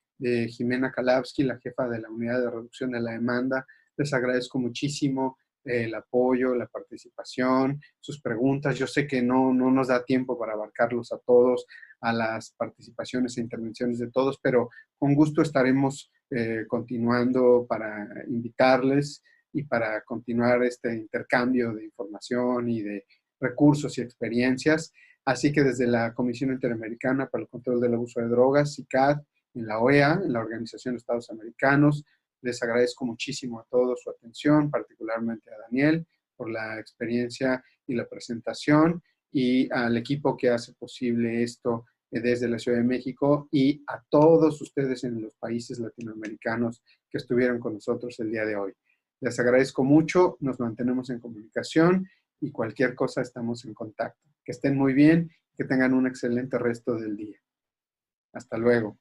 Speaker 2: Jimena Kalavsky, la jefa de la Unidad de Reducción de la Demanda, les agradezco muchísimo el apoyo, la participación, sus preguntas. Yo sé que no nos da tiempo para abarcarlos a todos, a las participaciones e intervenciones de todos, pero con gusto estaremos continuando para invitarles y para continuar este intercambio de información y de recursos y experiencias. Así que desde la Comisión Interamericana para el Control del Abuso de Drogas, CICAD, en la OEA, en la Organización de Estados Americanos, les agradezco muchísimo a todos su atención, particularmente a Daniel, por la experiencia y la presentación, y al equipo que hace posible esto desde la Ciudad de México, y a todos ustedes en los países latinoamericanos que estuvieron con nosotros el día de hoy. Les agradezco mucho, nos mantenemos en comunicación y cualquier cosa estamos en contacto. Que estén muy bien, que tengan un excelente resto del día. Hasta luego.